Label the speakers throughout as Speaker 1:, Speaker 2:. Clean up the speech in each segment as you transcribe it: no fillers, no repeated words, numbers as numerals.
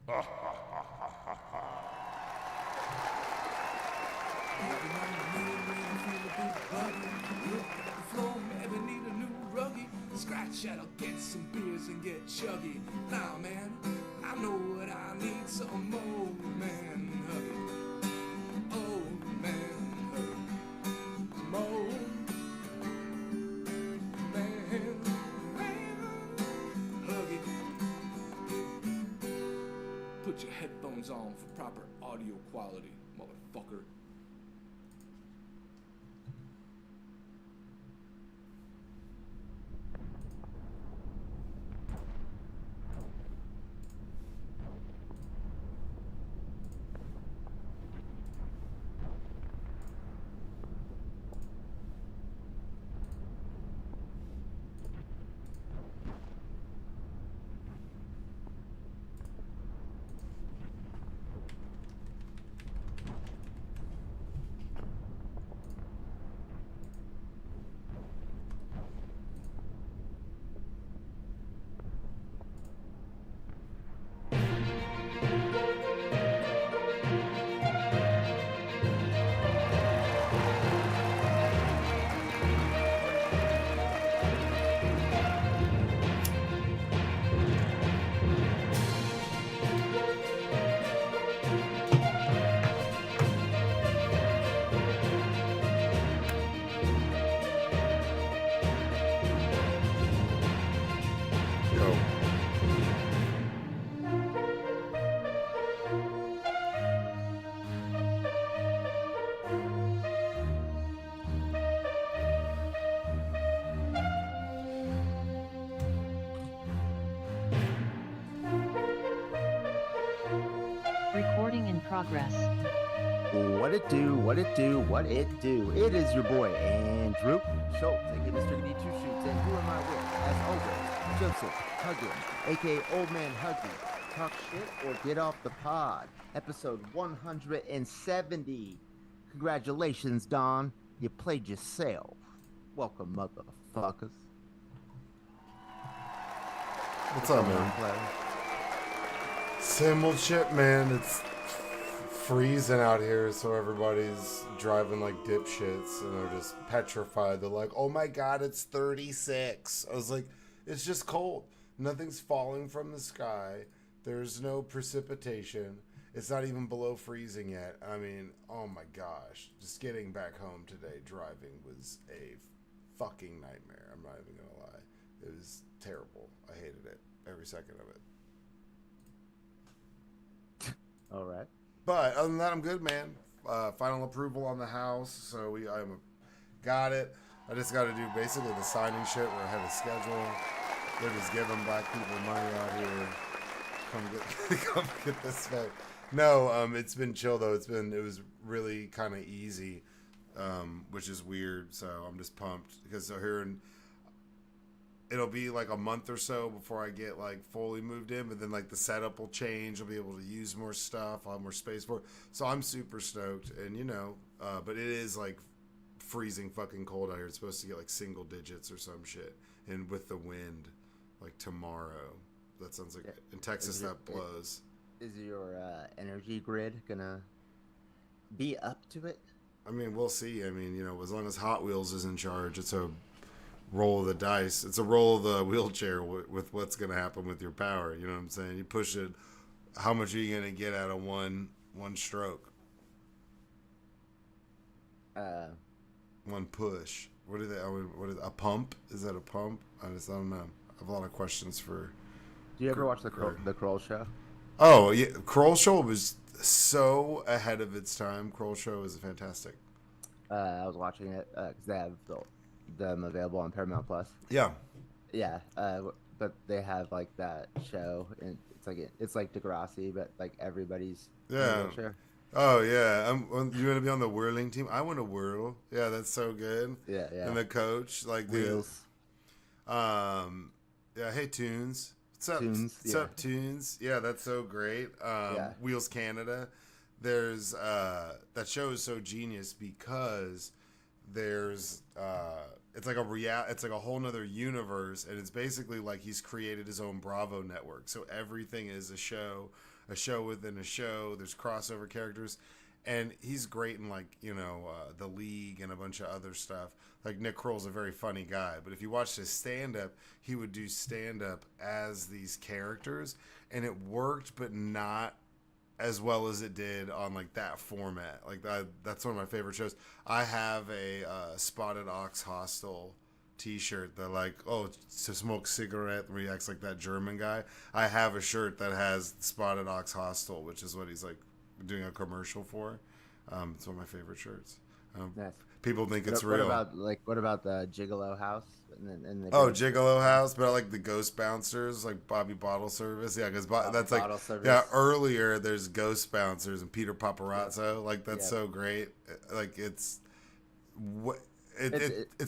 Speaker 1: Every night I feel a bit buggy. Look at the floor, maybe need a new ruggy. Scratch that, I'll get some beers and get chuggy. Nah, man, I know what I need. Some old man huggy. Old man huggy. Some old man huggy. Put your headphones on for proper audio quality, motherfucker.
Speaker 2: Yo.
Speaker 3: Recording in progress.
Speaker 4: What it do, what it do, what it do. It is your boy, Andrew Schultz, aka Mr. D2 Shoots, and who am I with? As always, Joseph Huggins, aka Old Man Huggy. Talk shit or get off the pod. Episode 170. Congratulations, Don. You played yourself. Welcome, motherfuckers.
Speaker 2: What's up, man? Same old shit, man. It's freezing out here, so everybody's driving like dipshits, and they're just petrified. They're like, oh my god, it's 36. I was like, it's just cold. Nothing's falling from the sky. There's no precipitation. It's not even below freezing yet. I mean, oh my gosh. Just getting back home today, driving, was a fucking nightmare. I'm not even gonna lie. It was terrible. I hated it. Every second of it.
Speaker 4: All right.
Speaker 2: But other than that, I'm good, man. Final approval on the house, so I got it. I just got to do basically the signing shit. We're ahead of schedule. They're just giving black people money out here. Come get this back. No, it's been chill though. It was really kind of easy, which is weird. So I'm just pumped because it'll be like a month or so before I get like fully moved in, but then like the setup will change. I'll be able to use more stuff. I'll have more space for it. So I'm super stoked. And but it is like freezing fucking cold out here. It's supposed to get like single digits or some shit. And with the wind, like tomorrow, that sounds like in Texas that blows.
Speaker 4: Is your energy grid gonna be up to it?
Speaker 2: I mean, we'll see. I mean, as long as Hot Wheels is in charge, it's a roll of the dice. It's a roll of the wheelchair with what's going to happen with your power. You know what I'm saying? You push it. How much are you going to get out of one stroke? One push. What is a pump? Is that a pump? I don't know. I have a lot of questions for.
Speaker 4: Do you ever watch the Kroll Show?
Speaker 2: Oh yeah, Kroll Show was so ahead of its time. Kroll Show is fantastic.
Speaker 4: I was watching it because they have them available on Paramount Plus.
Speaker 2: Yeah.
Speaker 4: Yeah, but they have like that show, and it's like Degrassi, but like everybody's in a wheelchair.
Speaker 2: Oh yeah, you want to be on the whirling team? I want to whirl. Yeah, that's so good.
Speaker 4: Yeah.
Speaker 2: And the coach, like
Speaker 4: Wheels.
Speaker 2: Yeah. Hey, Tunes. What's up?
Speaker 4: Tunes.
Speaker 2: What's up, Tunes? Yeah, that's so great. Wheels Canada. There's that show is so genius because there's it's like a whole nother universe, and it's basically like he's created his own Bravo network. So everything is a show a show within a show. There's crossover characters, and he's great in like The League and a bunch of other stuff. Like Nick Kroll's a very funny guy, but if you watched his stand up, he would do stand up as these characters, and it worked, but not as well as it did on like that format. Like that's one of my favorite shows. I have a Spotted Ox Hostel t-shirt that like, oh, to smoke cigarette reacts like that German guy. I have a shirt that has Spotted Ox Hostel, which is what he's like doing a commercial for. It's one of my favorite shirts.
Speaker 4: Nice.
Speaker 2: People think it's real.
Speaker 4: What about the Gigolo House?
Speaker 2: Gigolo House, but I like the Ghost Bouncers, like Bobby Bottle Service. Yeah, because that's like
Speaker 4: Service.
Speaker 2: Yeah. Earlier, there's Ghost Bouncers and Peter Paparazzo. Like that's so great. Like it's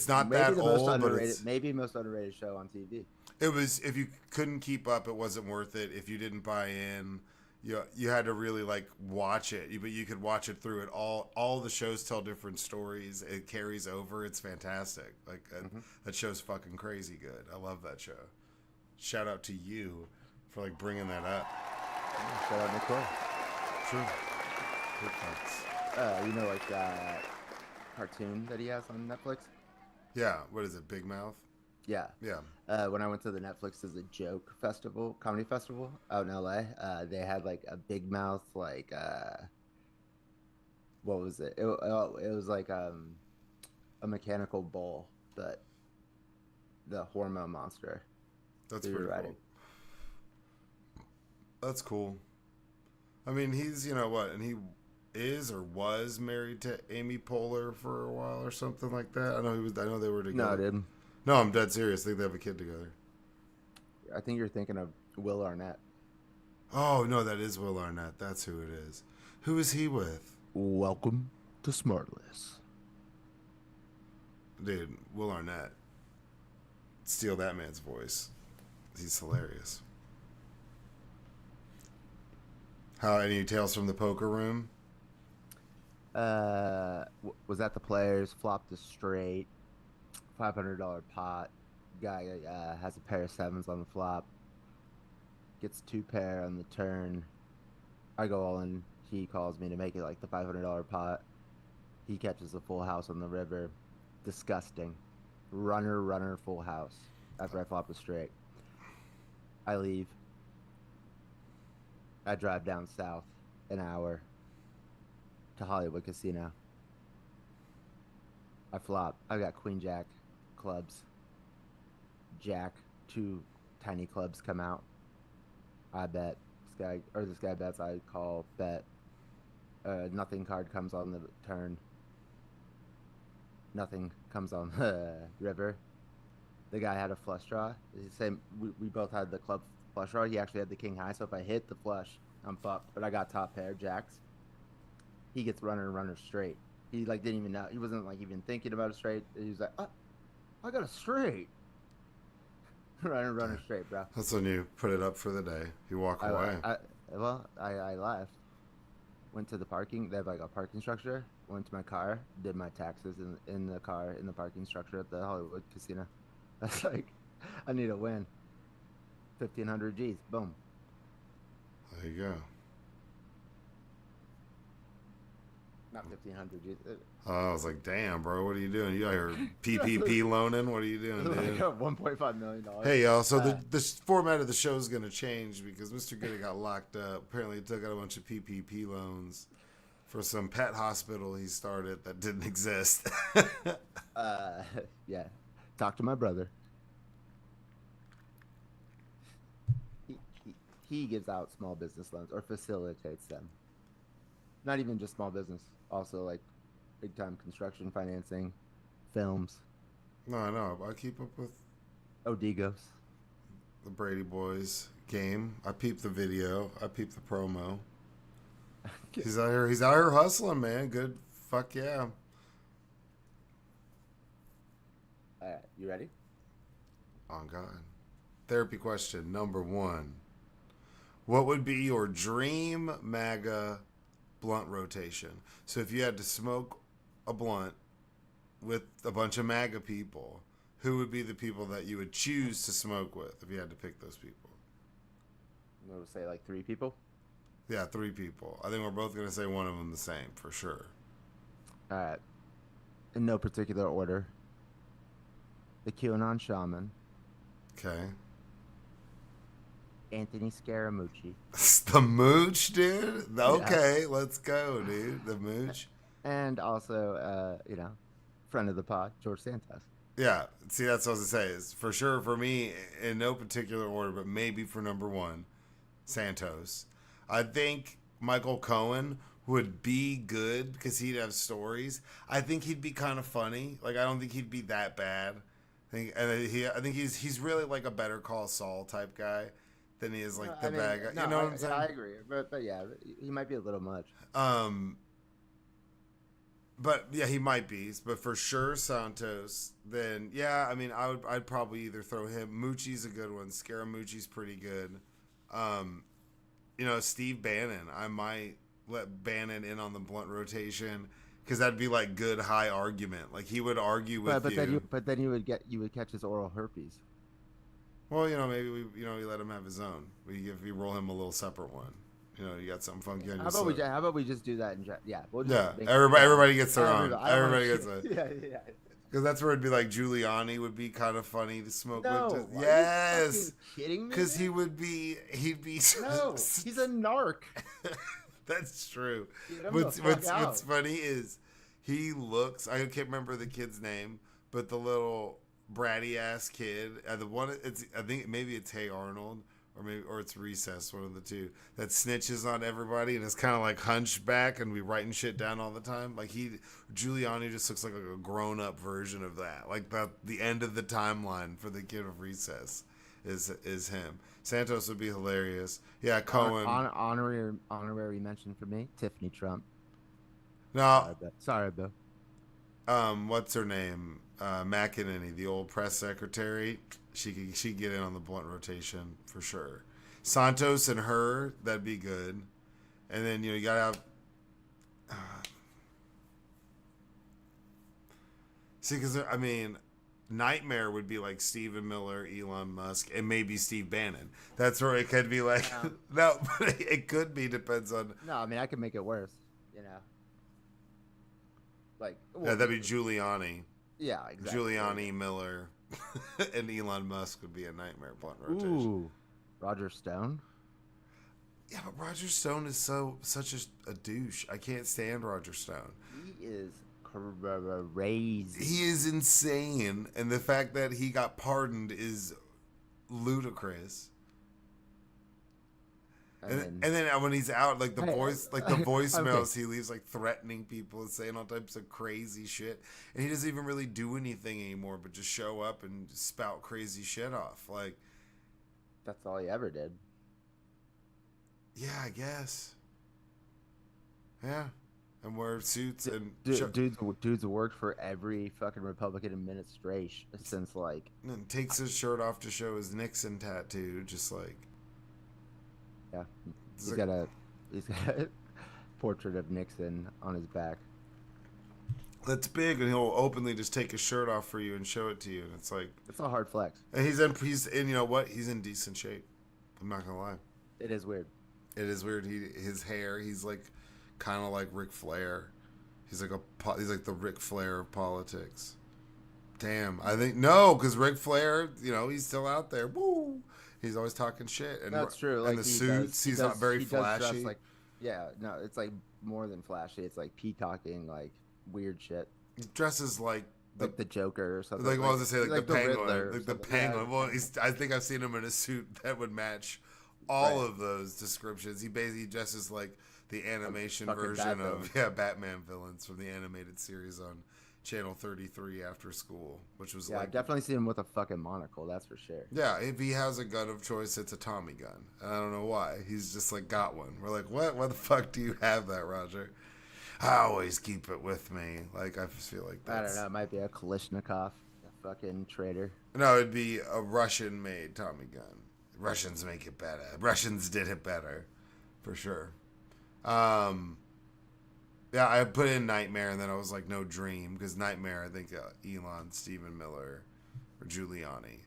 Speaker 2: not that old, but it's
Speaker 4: maybe most underrated show on TV.
Speaker 2: It was. If you couldn't keep up, it wasn't worth it. If you didn't buy in, you had to really like watch it. But you could watch it through it all. All the shows tell different stories. It carries over. It's fantastic. Like that show's fucking crazy good. I love that show. Shout out to you for like bringing that up.
Speaker 4: Shout out Nicole.
Speaker 2: True. Good facts.
Speaker 4: Like that cartoon that he has on Netflix.
Speaker 2: Yeah. What is it? Big Mouth.
Speaker 4: Yeah.
Speaker 2: Yeah.
Speaker 4: When I went to the Netflix as a joke festival, comedy festival out in LA, they had like a Big Mouth, like, what was it? It was like a mechanical bull, but the hormone monster.
Speaker 2: That's pretty cool. That's cool. I mean, he's, and he is or was married to Amy Poehler for a while or something like that. I know they were together.
Speaker 4: No, dude.
Speaker 2: No, I'm dead serious. I think they have a kid together.
Speaker 4: I think you're thinking of Will Arnett.
Speaker 2: Oh, no, that is Will Arnett. That's who it is. Who is he with?
Speaker 4: Welcome to Smartless.
Speaker 2: Dude, Will Arnett. Steal that man's voice. He's hilarious. Any Tales from the Poker Room?
Speaker 4: Was that the Players? Flopped a straight. $500 pot. Guy has a pair of sevens on the flop. Gets 2 pair on the turn. I go all in. He calls me to make it like the $500 pot. He catches a full house on the river. Disgusting. Runner, full house. After I flop a straight. I leave. I drive down south an hour to Hollywood Casino. I flop. I got Queen Jack clubs. Jack, 2 tiny clubs come out. I bet. This guy bets. I call, bet. Nothing card comes on the turn. Nothing comes on the river. The guy had a flush draw. We both had the club flush draw. He actually had the king high, so if I hit the flush, I'm fucked. But I got top pair, jacks. He gets runner straight. He like didn't even know. He wasn't like even thinking about a straight. He was like, oh, I got a straight. runner straight, bro.
Speaker 2: That's when you put it up for the day. You walk away.
Speaker 4: I left. Went to the parking. They have like a parking structure. Went to my car. Did my taxes in the car in the parking structure at the Hollywood Casino. That's like, I need a win. 1,500 G's. Boom.
Speaker 2: There you go.
Speaker 4: Not 1,500 G's.
Speaker 2: I was like, damn, bro, what are you doing? You out here PPP loaning? What are you doing, dude?
Speaker 4: Like $1.5 million.
Speaker 2: Hey, y'all. So the format of the show is going to change because Mr. Goody got locked up. Apparently, he took out a bunch of PPP loans for some pet hospital he started that didn't exist.
Speaker 4: Yeah. Talk to my brother. He gives out small business loans or facilitates them. Not even just small business. Also, like, big-time construction financing, films.
Speaker 2: No, I know. I keep up with
Speaker 4: Odigos.
Speaker 2: The Brady Boys game. I peep the video. I peep the promo. He's out here hustling, man. Good. Fuck yeah.
Speaker 4: You ready?
Speaker 2: On God. Therapy question number 1. What would be your dream MAGA blunt rotation? So if you had to smoke a blunt with a bunch of MAGA people, who would be the people that you would choose to smoke with if you had to pick those people?
Speaker 4: I'm going to say like 3 people.
Speaker 2: Yeah, 3 people. I think we're both going to say one of them the same, for sure.
Speaker 4: All right. In no particular order. The QAnon shaman,
Speaker 2: Okay.
Speaker 4: Anthony Scaramucci,
Speaker 2: The Mooch, dude? Okay, let's go, dude. The Mooch.
Speaker 4: and also, friend of the pod, George Santos.
Speaker 2: Yeah, see, that's what I was going to say. Is for sure, for me, in no particular order, but maybe for number 1, Santos. I think Michael Cohen would be good because he'd have stories. I think he'd be kind of funny. Like, I don't think he'd be that bad. I think he's really like a Better Call Saul type guy than he is like bad guy.
Speaker 4: No,
Speaker 2: you know what I'm saying?
Speaker 4: I agree, but yeah, he might be a little much.
Speaker 2: But yeah, he might be. But for sure, Santos. Then yeah, I mean, I'd probably either throw him. Moochie's a good one. Scaramucci's pretty good. Steve Bannon. I might let Bannon in on the blunt rotation because that'd be like good high argument. Like he would argue with you.
Speaker 4: But then you would catch his oral herpes.
Speaker 2: Well, maybe we let him have his own. We roll him a little separate one. You got something funky on your side.
Speaker 4: How about we just do that?
Speaker 2: Everybody gets their own. Everybody gets it.
Speaker 4: Yeah.
Speaker 2: Because that's where it'd be like Giuliani would be kind of funny to smoke with.
Speaker 4: Yes. Are you fucking kidding me?
Speaker 2: Because he'd be.
Speaker 4: No, he's a narc.
Speaker 2: That's true. What's funny is he looks. I can't remember the kid's name, but the little bratty ass kid. The one. I think maybe it's Hey Arnold. Or it's Recess, one of the two, that snitches on everybody and is kind of like hunchback and be writing shit down all the time. Like Giuliani just looks like a grown up version of that. Like the end of the timeline for the kid of Recess is him. Santos would be hilarious. Yeah, Cohen.
Speaker 4: Honorary mention for me, Tiffany Trump.
Speaker 2: No,
Speaker 4: sorry, Bill.
Speaker 2: What's her name? McEnany, the old press secretary. She'd get in on the blunt rotation for sure. Santos and her, that'd be good. And then you gotta have. Because Nightmare would be like Stephen Miller, Elon Musk, and maybe Steve Bannon. That's where it could be like. No, but it could be. Depends on.
Speaker 4: No, I could make it worse.
Speaker 2: That'd be Giuliani.
Speaker 4: Yeah, exactly.
Speaker 2: Giuliani, Miller, and Elon Musk would be a Nightmare blunt rotation.
Speaker 4: Ooh, Roger Stone.
Speaker 2: Yeah, but Roger Stone is such a douche. I can't stand Roger Stone.
Speaker 4: He is crazy.
Speaker 2: He is insane, and the fact that he got pardoned is ludicrous. And then when he's out, like the voicemails he leaves, like threatening people and saying all types of crazy shit, and he doesn't even really do anything anymore, but just show up and spout crazy shit off. Like
Speaker 4: that's all he ever did.
Speaker 2: Yeah, I guess. Yeah, and wear suits and
Speaker 4: dudes worked for every fucking Republican administration since like.
Speaker 2: And takes his shirt off to show his Nixon tattoo, just like.
Speaker 4: Yeah, he's got a portrait of Nixon on his back.
Speaker 2: That's big, and he'll openly just take his shirt off for you and show it to you. And it's like
Speaker 4: it's a hard flex.
Speaker 2: And he's in you know what? He's in decent shape. I'm not gonna lie.
Speaker 4: It is weird.
Speaker 2: It is weird. His hair. He's like kind of like Ric Flair. He's like the Ric Flair of politics. Damn, I think no, because Ric Flair, he's still out there. Woo. He's always talking shit. And
Speaker 4: that's true.
Speaker 2: And the suits, he's not very flashy.
Speaker 4: It's like more than flashy. It's like peacocking, like weird shit.
Speaker 2: He dresses like
Speaker 4: the Joker or something.
Speaker 2: Like, what was I say? Like the Penguin.
Speaker 4: Riddler
Speaker 2: like the Penguin. Yeah. Well, I think I've seen him in a suit that would match all of those descriptions. He basically dresses like the animation version of Batman villains from the animated series on Channel 33 after school, which was
Speaker 4: I've definitely seen him with a fucking monocle, that's for sure.
Speaker 2: Yeah, if he has a gun of choice, it's a Tommy gun. And I don't know why. He's just like got one. We're like, what? Why the fuck do you have that, Roger? I always keep it with me. Like, I just feel like that's...
Speaker 4: I don't know, it might be a Kalashnikov, a fucking traitor.
Speaker 2: No, it'd be a Russian-made Tommy gun. Russians make it better. Russians did it better, for sure. Yeah, I put in Nightmare, and then I was like, no, Dream, because Nightmare, I think Elon, Stephen Miller, or Giuliani.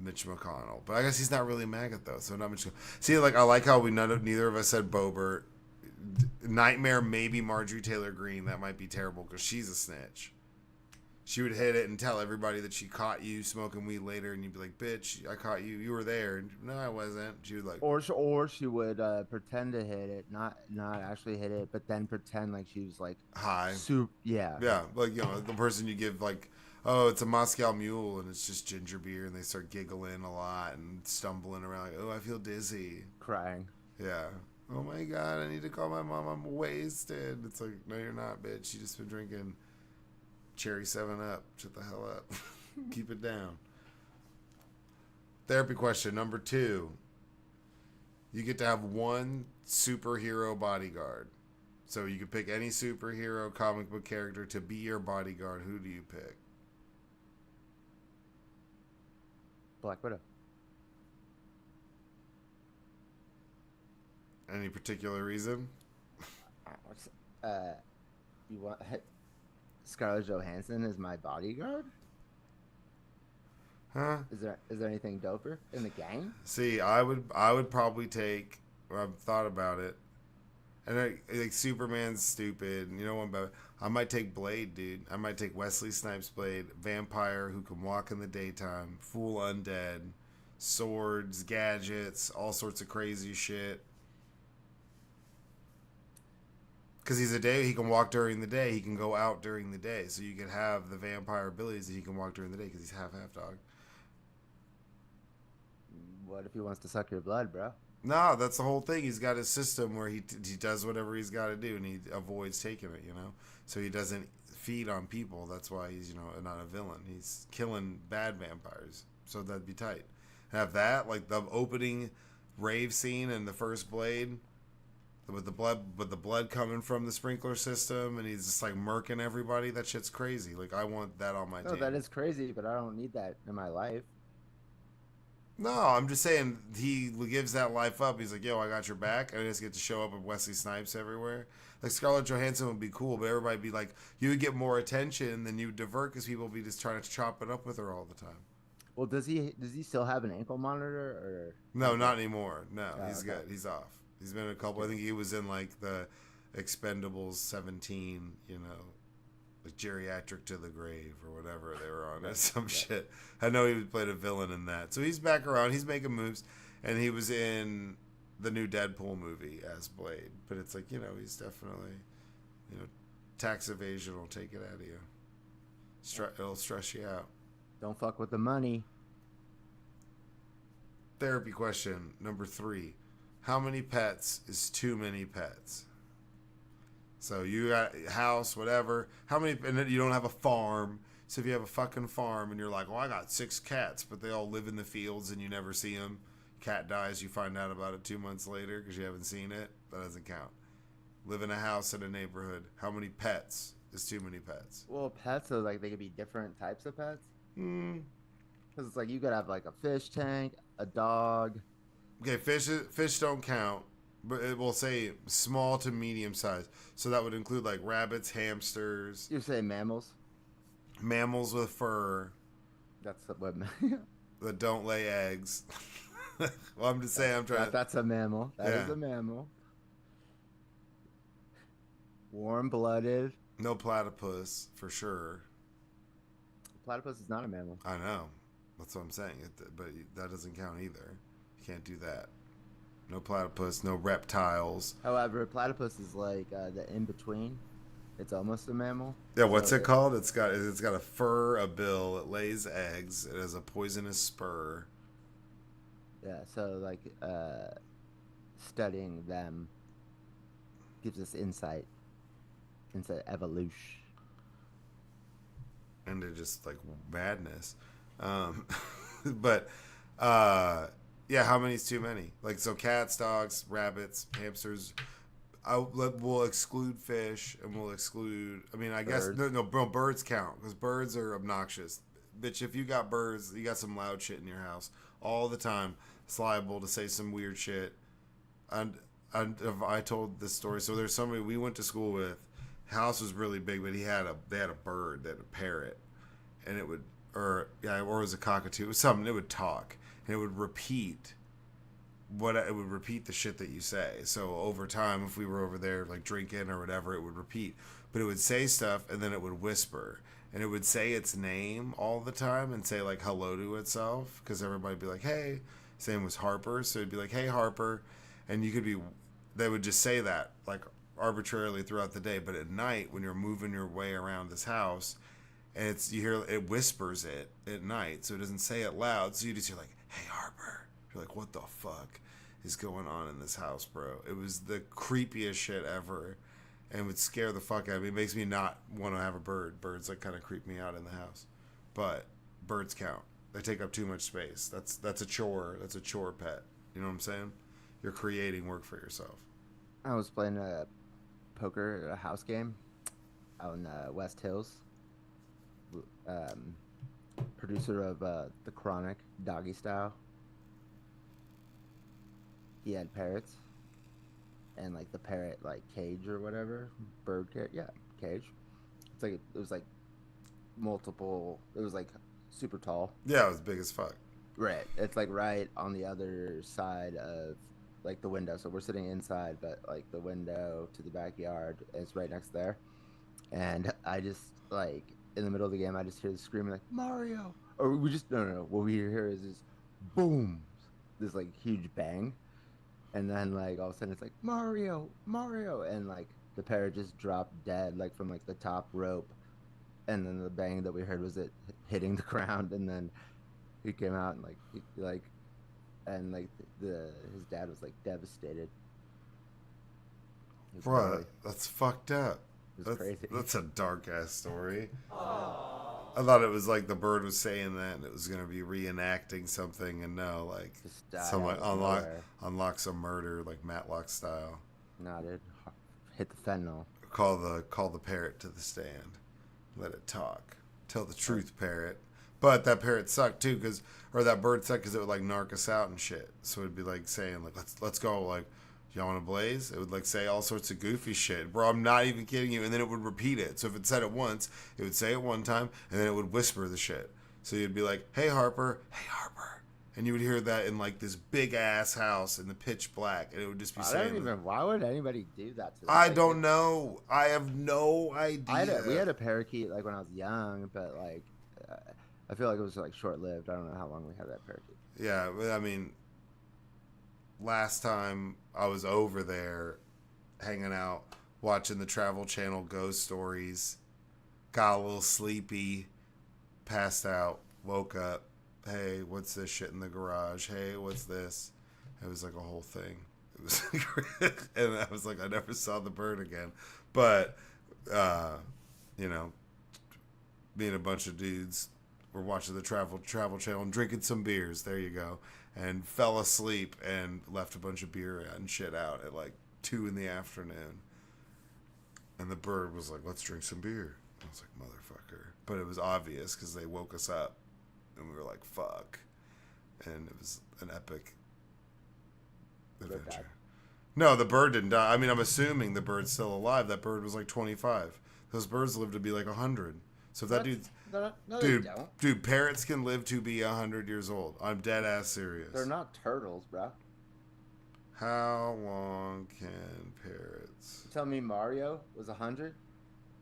Speaker 2: Mitch McConnell. But I guess he's not really a maggot though, so not Mitch. See, like I like how neither of us said Bobert. Nightmare, maybe Marjorie Taylor Greene. That might be terrible because she's a snitch. She would hit it and tell everybody that she caught you smoking weed later, and you'd be like, "Bitch, I caught you. You were there." And, no, I wasn't. She would like,
Speaker 4: or she would pretend to hit it, not actually hit it, but then pretend like she was like
Speaker 2: high.
Speaker 4: Yeah.
Speaker 2: Yeah, like the person you give like, oh, it's a Moscow Mule, and it's just ginger beer, and they start giggling a lot and stumbling around like, oh, I feel dizzy,
Speaker 4: crying.
Speaker 2: Yeah. Oh my God, I need to call my mom. I'm wasted. It's like, no, you're not, bitch. You just been drinking cherry 7-Up. Shut the hell up. Keep it down. Therapy question number 2. You get to have one superhero bodyguard. So you could pick any superhero comic book character to be your bodyguard. Who do you pick?
Speaker 4: Black Widow.
Speaker 2: Any particular reason?
Speaker 4: You want Scarlett Johansson as my bodyguard?
Speaker 2: Huh?
Speaker 4: Is there anything doper in the gang?
Speaker 2: See, I would probably take. I've thought about it, and like Superman's stupid. You know what? I might take Blade, dude. I might take Wesley Snipes' Blade, vampire who can walk in the daytime, full undead, swords, gadgets, all sorts of crazy shit. Because he can walk during the day. He can go out during the day. So you can have the vampire abilities that he can walk during the day because he's half dog.
Speaker 4: What if he wants to suck your blood, bro?
Speaker 2: No, that's the whole thing. He's got his system where he does whatever he's got to do, and he avoids taking it, So he doesn't feed on people. That's why he's, not a villain. He's killing bad vampires. So that'd be tight. Have that, like the opening rave scene in the first Blade, with the blood coming from the sprinkler system, and he's just like murking everybody. That shit's crazy. Like I want that on my team.
Speaker 4: No, that is crazy, but I don't need that in my life.
Speaker 2: No, I'm just saying he gives that life up. He's like, yo, I got your back. I just get to show up with Wesley Snipes everywhere. Like Scarlett Johansson would be cool, but everybody would be like, you would get more attention than you would divert because people would be just trying to chop it up with her all the time.
Speaker 4: Well, does he still have an ankle monitor or?
Speaker 2: No, not anymore. No, he's
Speaker 4: okay.
Speaker 2: good. He's off. He's been in a couple. I think he was in like the Expendables 17, like Geriatric to the Grave or whatever they were on. Some shit. I know he played a villain in that. So he's back around. He's making moves. And he was in the new Deadpool movie as Blade. But it's like, he's definitely, tax evasion will take it out of you. It'll stress you out.
Speaker 4: Don't fuck with the money.
Speaker 2: Therapy question number 3. How many pets is too many pets? So you got a house, whatever. How many? And then you don't have a farm. So if you have a fucking farm and you're like, well, I got 6 cats, but they all live in the fields and you never see them. Cat dies, you find out about it 2 months later because you haven't seen it. That doesn't count. Live in a house in a neighborhood. How many pets is too many pets?
Speaker 4: Well, pets are like they could be different types of pets.
Speaker 2: Because
Speaker 4: it's like you could have like a fish tank, a dog.
Speaker 2: Okay, fish don't count, but it will say small to medium size. So that would include like rabbits, hamsters.
Speaker 4: You say mammals?
Speaker 2: Mammals with fur.
Speaker 4: That's what.
Speaker 2: That don't lay eggs. Well, I'm just saying, I'm trying.
Speaker 4: That's a mammal. That is a mammal. Warm-blooded.
Speaker 2: No platypus for sure.
Speaker 4: Platypus is not a mammal.
Speaker 2: I know. That's what I'm saying. But that doesn't count either. You can't do that. No platypus, no reptiles.
Speaker 4: However, platypus is like the in-between. It's almost a mammal.
Speaker 2: Yeah, what's it called? It's got a fur, a bill, it lays eggs, it has a poisonous spur.
Speaker 4: Yeah, so like studying them gives us insight into evolution.
Speaker 2: And they're just like madness. But yeah, how many is too many? Like, so cats, dogs, rabbits, hamsters. We'll exclude fish, and we'll exclude. I mean, I guess no, birds count because birds are obnoxious. Bitch, if you got birds, you got some loud shit in your house all the time. It's liable to say some weird shit. And I told this story. So there's somebody we went to school with. House was really big, but they had a bird, they had a parrot, and it would or it was a cockatoo. It was something. It would talk and it would repeat the shit that you say. So over time, if we were over there like drinking or whatever, it would repeat. But it would say stuff and then it would whisper. And it would say its name all the time and say like hello to itself, because everybody would be like, hey. His name was Harper, so it'd be like, hey Harper. And they would just say that like arbitrarily throughout the day. But at night, when you're moving your way around this house, and you hear it whispers it at night, so it doesn't say it loud. So you just hear like, hey Harper. You're like, what the fuck is going on in this house, bro? It was the creepiest shit ever. And would scare the fuck out of me. It makes me not want to have a bird. Birds like kind of creep me out in the house. But birds count. They take up too much space. That's a chore. That's a chore pet. You know what I'm saying? You're creating work for yourself.
Speaker 4: I was playing a poker at a house game out in West Hills. Producer of The Chronic, Doggy Style. He had parrots. And like the parrot like cage or whatever, bird cage. It was like multiple. It was like super tall.
Speaker 2: Yeah, it was big as fuck.
Speaker 4: Right. It's like right on the other side of like the window. So we're sitting inside, but like the window to the backyard is right next there. And I just like in the middle of the game, I just hear the screaming like Mario, or we just no. What we hear is this boom, this like huge bang. And then, like, all of a sudden, it's like, Mario! And, like, the parrot just dropped dead, like, from, like, the top rope. And then the bang that we heard was it hitting the ground. And then he came out and, his dad was, like, devastated.
Speaker 2: Bro, that's fucked up.
Speaker 4: That's crazy.
Speaker 2: That's a dark-ass story. I thought it was like the bird was saying that and it was going to be reenacting something, and no, like someone unlock some murder, like Matlock style.
Speaker 4: No, dude. Hit the fentanyl.
Speaker 2: Call the parrot to the stand. Let it talk. Tell the truth, parrot. But that parrot sucked too, that bird sucked because it would like narc us out and shit. So it'd be like saying like let's go, like, y'all want to blaze? It would like say all sorts of goofy shit. Bro, I'm not even kidding you. And then it would repeat it. So if it said it once, it would say it one time, and then it would whisper the shit. So you'd be like, hey Harper. And you would hear that in like this big ass house in the pitch black, and it would just be
Speaker 4: why would anybody do that to them?
Speaker 2: I don't know. I have no idea.
Speaker 4: We had a parakeet like when I was young, but like I feel like it was like short lived. I don't know how long we had that parakeet.
Speaker 2: Yeah, I mean, last time I was over there hanging out, watching the Travel Channel ghost stories, got a little sleepy, passed out, woke up. Hey, what's this shit in the garage? Hey, what's this? It was like a whole thing. It was and I was like, I never saw the bird again. But, you know, me and a bunch of dudes were watching the Travel Channel and drinking some beers. There you go. And fell asleep and left a bunch of beer and shit out at like 2 p.m. And the bird was like, let's drink some beer. I was like, motherfucker. But it was obvious because they woke us up and we were like, fuck. And it was an epic adventure. No, the bird didn't die. I mean, I'm assuming the bird's still alive. That bird was like 25. Those birds live to be like 100. So if that dude's...
Speaker 4: No, they don't.
Speaker 2: Dude, parrots can live to be 100 years old. I'm dead ass serious.
Speaker 4: They're not turtles, bro.
Speaker 2: How long can parrots?
Speaker 4: You tell me Mario was 100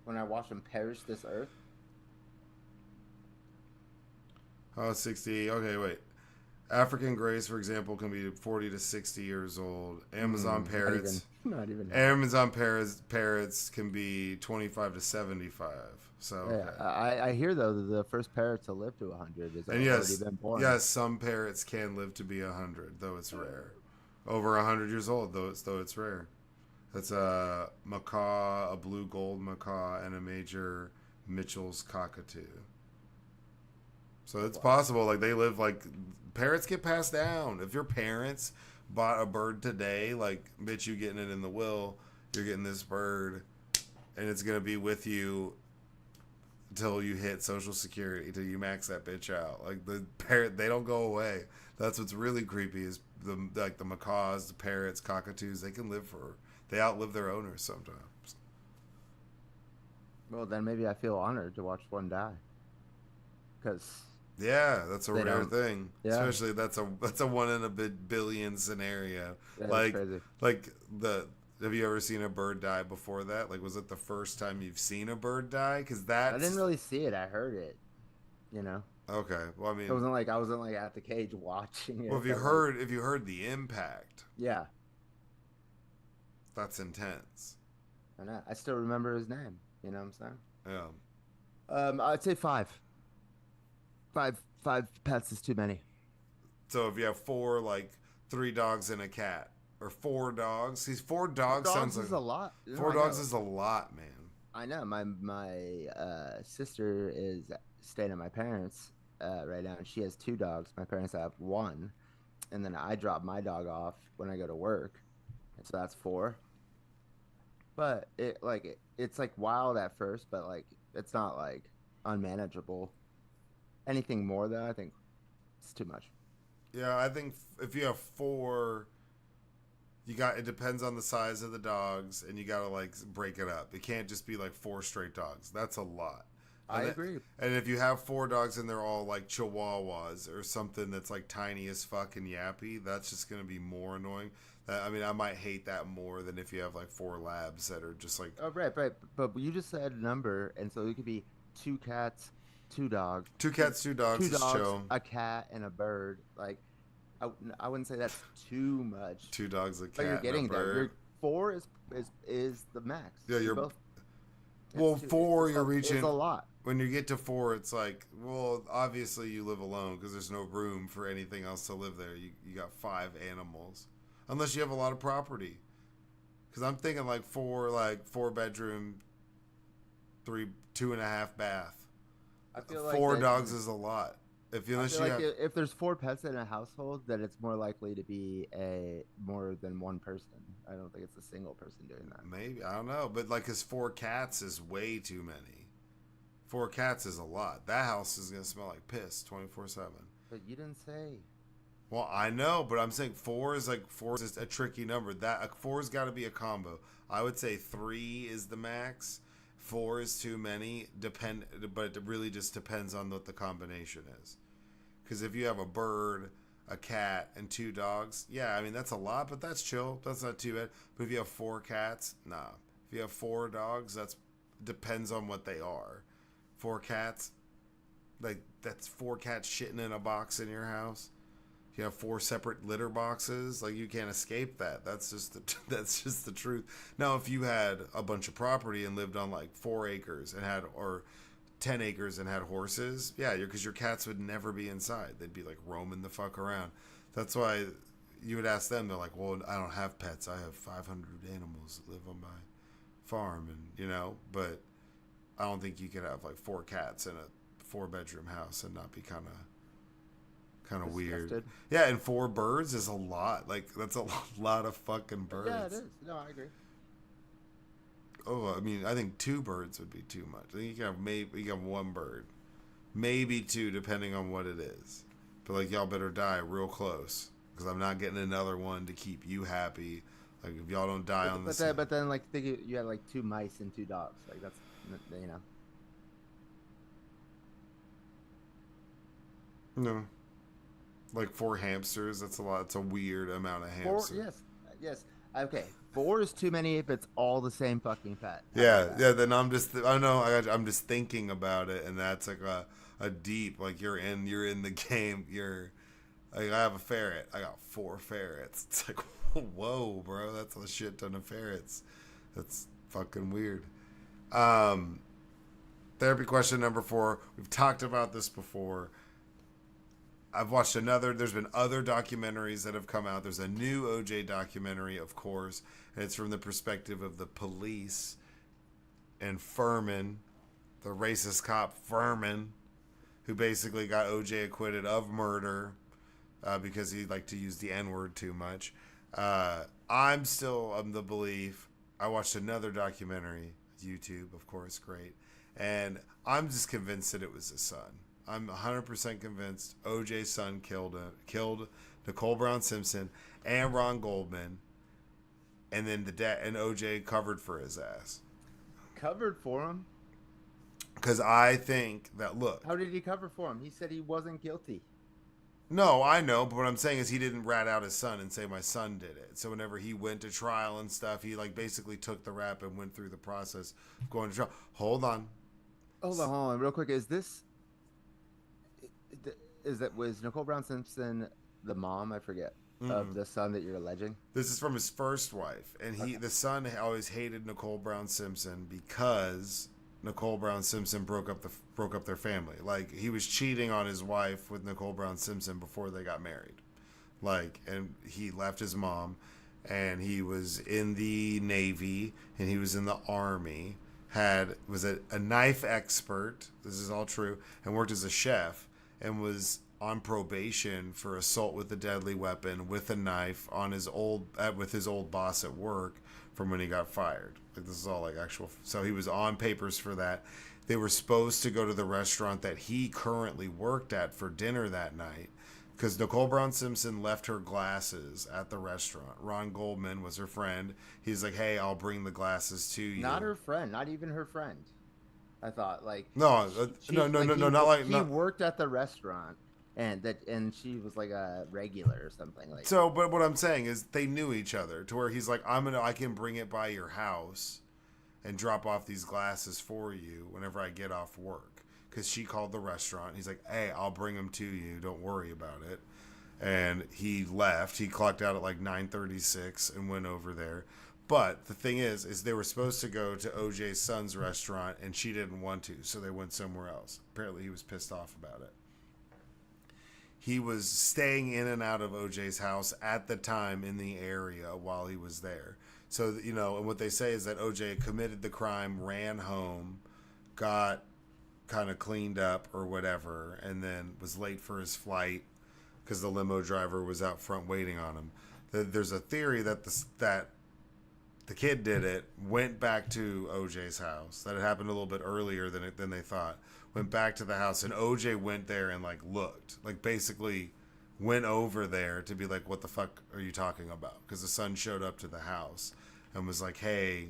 Speaker 4: when I watched him perish this earth?
Speaker 2: Oh, 60. Okay, wait. African grays, for example, can be 40 to 60 years old. Amazon parrots.
Speaker 4: Not even.
Speaker 2: Amazon parrots can be 25 to 75. So okay.
Speaker 4: Yeah, I hear though that the first parrot to live to 100 is already been born.
Speaker 2: Yes, some parrots can live to be 100, though it's rare. Over 100 years old, though it's rare. That's a macaw, a blue gold macaw, and a major Mitchell's cockatoo. So it's possible. Like they live like parrots get passed down. If your parents bought a bird today, like bitch, you getting it in the will. You're getting this bird, and it's gonna be with you until you hit Social Security, until you max that bitch out. Like the parrot, they don't go away. That's what's really creepy is the macaws, the parrots, cockatoos. They outlive their owners sometimes.
Speaker 4: Well, then maybe I feel honored to watch one die. because
Speaker 2: Yeah, that's a
Speaker 4: they
Speaker 2: rare
Speaker 4: don't.
Speaker 2: thing.
Speaker 4: Yeah.
Speaker 2: Especially that's a one in a billion scenario.
Speaker 4: That is
Speaker 2: like
Speaker 4: crazy.
Speaker 2: like the have you ever seen a bird die before that? Like was it the first time you've seen a bird die? Cuz
Speaker 4: I
Speaker 2: that's
Speaker 4: didn't really see it. I heard it. You know,
Speaker 2: okay. Well, I
Speaker 4: it
Speaker 2: mean,
Speaker 4: wasn't like I wasn't like at the cage watching
Speaker 2: well
Speaker 4: it. But like,
Speaker 2: if you heard the impact,
Speaker 4: yeah,
Speaker 2: that's intense.
Speaker 4: I know. I still remember his name. You know what I'm saying?
Speaker 2: Yeah.
Speaker 4: I'd say five. Five pets is too many.
Speaker 2: So if you have four, like 3 dogs and a cat, or 4 dogs, these 4 dogs
Speaker 4: Dogs
Speaker 2: sounds like
Speaker 4: is a lot. No,
Speaker 2: 4 dogs is a lot, man.
Speaker 4: I know. My sister is staying at my parents right now, and she has 2 dogs. My parents have one, and then I drop my dog off when I go to work, and so that's 4. But it's like wild at first, but like it's not like unmanageable. Anything more though, I think it's too much.
Speaker 2: Yeah, I think if you have 4, it depends on the size of the dogs, and you gotta like break it up. It can't just be like 4 straight dogs. That's a lot.
Speaker 4: I agree.
Speaker 2: And if you have 4 dogs and they're all like chihuahuas or something that's like tiny as fuck and yappy, that's just gonna be more annoying. I mean, I might hate that more than if you have like 4 labs that are just like
Speaker 4: Oh, right. But you just said a number, and so it could be 2 cats, 2 dogs,
Speaker 2: 2 cats, 2 dogs
Speaker 4: two
Speaker 2: is
Speaker 4: dogs,
Speaker 2: chill.
Speaker 4: a cat, and a bird. Like, I wouldn't say that's too much.
Speaker 2: 2 dogs, a cat,
Speaker 4: But you're getting
Speaker 2: and a
Speaker 4: there.
Speaker 2: bird.
Speaker 4: 4 is the max.
Speaker 2: Yeah, you're
Speaker 4: both.
Speaker 2: Well,
Speaker 4: It's
Speaker 2: 4 you're reaching.
Speaker 4: It's a lot.
Speaker 2: When you get to 4, it's like, well, obviously you live alone because there's no room for anything else to live there. You got 5 animals, unless you have a lot of property. Because I'm thinking like 4 bedroom, 2.5 bath.
Speaker 4: I feel like
Speaker 2: 4 dogs is a lot. Unless you have,
Speaker 4: if there's 4 pets in a household, then it's more likely to be more than one person. I don't think it's a single person doing that.
Speaker 2: maybe I don't know, but like, cause 4 cats is way too many. 4 cats is a lot. That house is gonna smell like piss 24/7.
Speaker 4: But you didn't say.
Speaker 2: Well, I know, but I'm saying 4 is a tricky number. That 4's got to be a combo. I would say 3 is the max. 4 is too many. But it really just depends on what the combination is. Because if you have a bird, a cat, and 2 dogs, yeah, I mean that's a lot, but that's chill. That's not too bad. But if you have 4 cats, nah. If you have 4 dogs, that's depends on what they are. 4 cats, like that's 4 cats shitting in a box in your house. You have 4 separate litter boxes. Like, you can't escape that. That's just the truth. Now, if you had a bunch of property and lived on like 4 acres and or 10 acres and had horses, yeah, because your cats would never be inside. They'd be like roaming the fuck around. That's why you would ask them. They're like, well, I don't have pets. I have 500 animals that live on my farm, and but I don't think you could have like 4 cats in a 4-bedroom house and not be kind of weird. Yeah, and 4 birds is a lot. Like, that's a lot of fucking birds.
Speaker 4: Yeah, it is. No, I agree.
Speaker 2: Oh, I mean, I think 2 birds would be too much. I think you can have 1 bird, maybe 2, depending on what it is. But like, y'all better die real close, because I'm not getting another one to keep you happy. Like, if y'all don't die on the
Speaker 4: but then like think you had like 2 mice and 2 dogs. Like, that's
Speaker 2: No. Like 4 hamsters, that's a lot. It's a weird amount of
Speaker 4: 4.
Speaker 2: hamsters.
Speaker 4: Yes. Okay, 4 is too many if it's all the same fucking pet.
Speaker 2: Yeah. Then I'm just thinking about it, and that's like a deep, like, you're in the game. You're like, I have a ferret. I got 4 ferrets. It's like, whoa, bro, that's a shit ton of ferrets. That's fucking weird. Therapy question number 4. We've talked about this before. I've watched there's been other documentaries that have come out. There's a new OJ documentary, of course, and it's from the perspective of the police and Furman, the racist cop Furman, who basically got OJ acquitted of murder because he liked to use the N-word too much. I'm still of the belief. I watched another documentary, YouTube, of course, great, and I'm just convinced that it was his son. I'm 100% convinced OJ's son killed Nicole Brown Simpson and Ron Goldman, and then OJ covered for his ass.
Speaker 4: Covered for him?
Speaker 2: Because I think that, look.
Speaker 4: How did he cover for him? He said he wasn't guilty.
Speaker 2: No, I know, but what I'm saying is he didn't rat out his son and say my son did it. So whenever he went to trial and stuff, he like basically took the rap and went through the process of going to trial. Hold on,
Speaker 4: Hold on, real quick. Was Nicole Brown Simpson the mom? I forget of the son that you're alleging.
Speaker 2: This is from his first wife, and the son always hated Nicole Brown Simpson because Nicole Brown Simpson broke up their family. Like, he was cheating on his wife with Nicole Brown Simpson before they got married. Like, and he left his mom, and he was in the Navy, and he was in the Army, was a knife expert, this is all true, and worked as a chef, and was on probation for assault with a deadly weapon with a knife on with his old boss at work from when he got fired. Like, this is all like actual. So he was on papers for that. They were supposed to go to the restaurant that he currently worked at for dinner that night because Nicole Brown Simpson left her glasses at the restaurant. Ron Goldman was her friend. He's like, hey, I'll bring the glasses to you.
Speaker 4: Not her friend. Not even her friend. I thought like
Speaker 2: no, not like
Speaker 4: he worked at the restaurant. And she was like a regular or something like.
Speaker 2: So, but what I'm saying is they knew each other to where he's like, I can bring it by your house, and drop off these glasses for you whenever I get off work. Because she called the restaurant. He's like, hey, I'll bring them to you. Don't worry about it. And he left. He clocked out at like 9:36 and went over there. But the thing is they were supposed to go to OJ's son's restaurant, and she didn't want to, so they went somewhere else. Apparently, he was pissed off about it. He was staying in and out of OJ's house at the time in the area while he was there. So, you know, and what they say is that OJ committed the crime, ran home, got kind of cleaned up or whatever, and then was late for his flight because the limo driver was out front waiting on him. There's a theory that the kid did it, went back to OJ's house. That it happened a little bit earlier than they thought. Went back to the house, and OJ went there and like looked, like basically went over there to be like, what the fuck are you talking about? Because the son showed up to the house and was like, hey,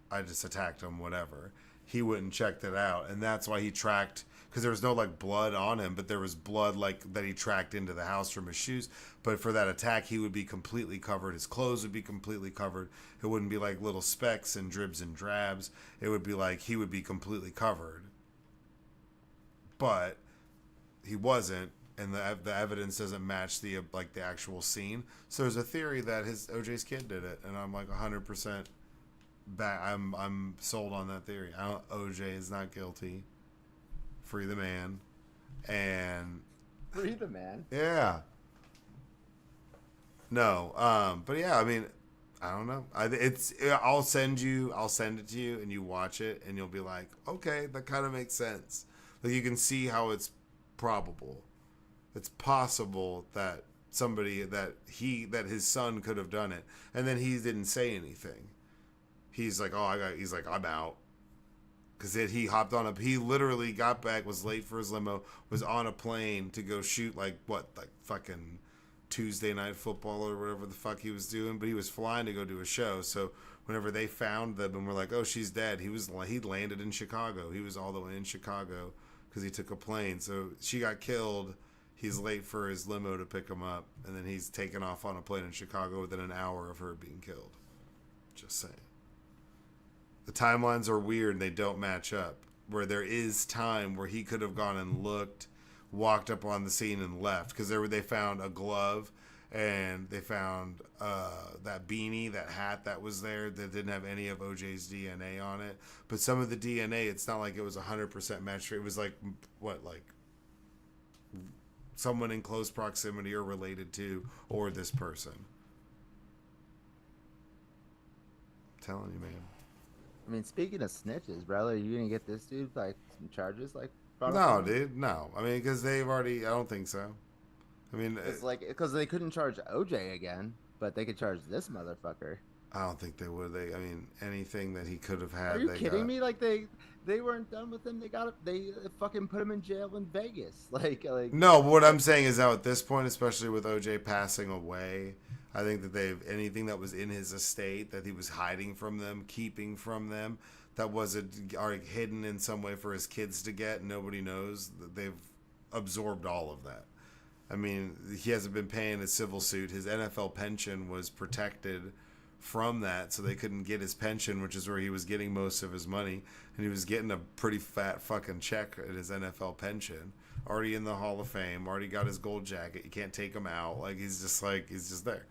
Speaker 2: I just attacked him, whatever. He went and checked it out, and that's why he tracked, because there was no like blood on him, but there was blood like that he tracked into the house from his shoes. But for that attack, he would be completely covered. His clothes would be completely covered. It wouldn't be like little specks and dribs and drabs. It would be like he would be completely covered. But he wasn't, and the evidence doesn't match the actual scene. So there's a theory that OJ's kid did it, and I'm like 100% back. I'm sold on that theory. OJ is not guilty. Free the man, and
Speaker 4: free the man.
Speaker 2: Yeah. No, but yeah, I mean, I don't know. I'll send it to you, and you watch it, and you'll be like, okay, that kind of makes sense. Like, you can see how it's probable. It's possible that his son could have done it, and then he didn't say anything. He's like, I'm out. Because he hopped on he literally got back, was late for his limo, was on a plane to go shoot like fucking Tuesday Night Football or whatever the fuck he was doing, but he was flying to go do a show. So whenever they found them and were like, oh, she's dead, he landed in Chicago. He was all the way in Chicago because he took a plane. So she got killed. He's late for his limo to pick him up, and then he's taken off on a plane in Chicago within an hour of her being killed. Just saying. The timelines are weird and they don't match up. Where there is time where he could have gone and looked, walked up on the scene and left. Because they found a glove, and they found that beanie, that hat that was there that didn't have any of OJ's DNA on it. But some of the DNA, it's not like it was 100% matched. It was like someone in close proximity or related to, or this person. I'm telling you, man.
Speaker 4: I mean, speaking of snitches, brother, are you gonna get this dude like some charges? Like,
Speaker 2: no, dude, no. I mean, because they've already. I don't think so. I mean,
Speaker 4: it's like because they couldn't charge OJ again, but they could charge this motherfucker.
Speaker 2: I don't think they would. I mean, anything that he could have had.
Speaker 4: Are you kidding me? Like they weren't done with him. They fucking put him in jail in Vegas. Like.
Speaker 2: No, but what I'm saying is now at this point, especially with OJ passing away, I think that anything that was in his estate that he was hiding from them, keeping from them, that wasn't are hidden in some way for his kids to get. Nobody knows. They've absorbed all of that. I mean, he hasn't been paying his civil suit. His NFL pension was protected from that, so they couldn't get his pension, which is where he was getting most of his money. And he was getting a pretty fat fucking check at his NFL pension. Already in the Hall of Fame, already got his gold jacket. You can't take him out. He's just there.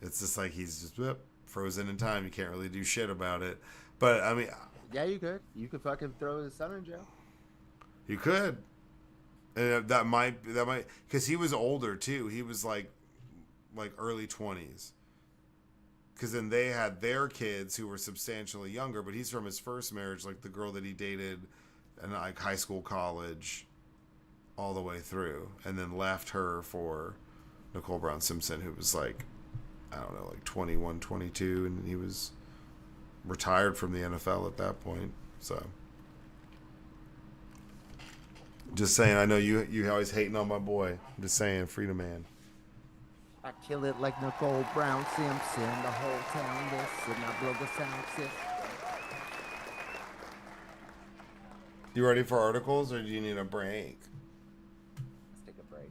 Speaker 2: It's just like he's just frozen in time. You can't really do shit about it. But, I mean...
Speaker 4: Yeah, you could. You could fucking throw his son in jail.
Speaker 2: You could. And that might, because he was older too. He was like early 20s. Because then they had their kids who were substantially younger, but he's from his first marriage, like the girl that he dated in like high school, college, all the way through, and then left her for Nicole Brown Simpson, who was like, I don't know, like 21, 22, and he was retired from the NFL at that point. So. Just saying, I know you always hating on my boy. I'm just saying, Freedom Man.
Speaker 4: I kill it like Nicole Brown Simpson. The whole town listen. I blow the sound system.
Speaker 2: You ready for articles, or do you need a break?
Speaker 4: Let's take a break.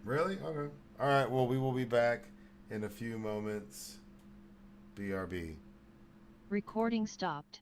Speaker 2: Really? Okay. All right. Well, we will be back in a few moments. BRB.
Speaker 3: Recording stopped.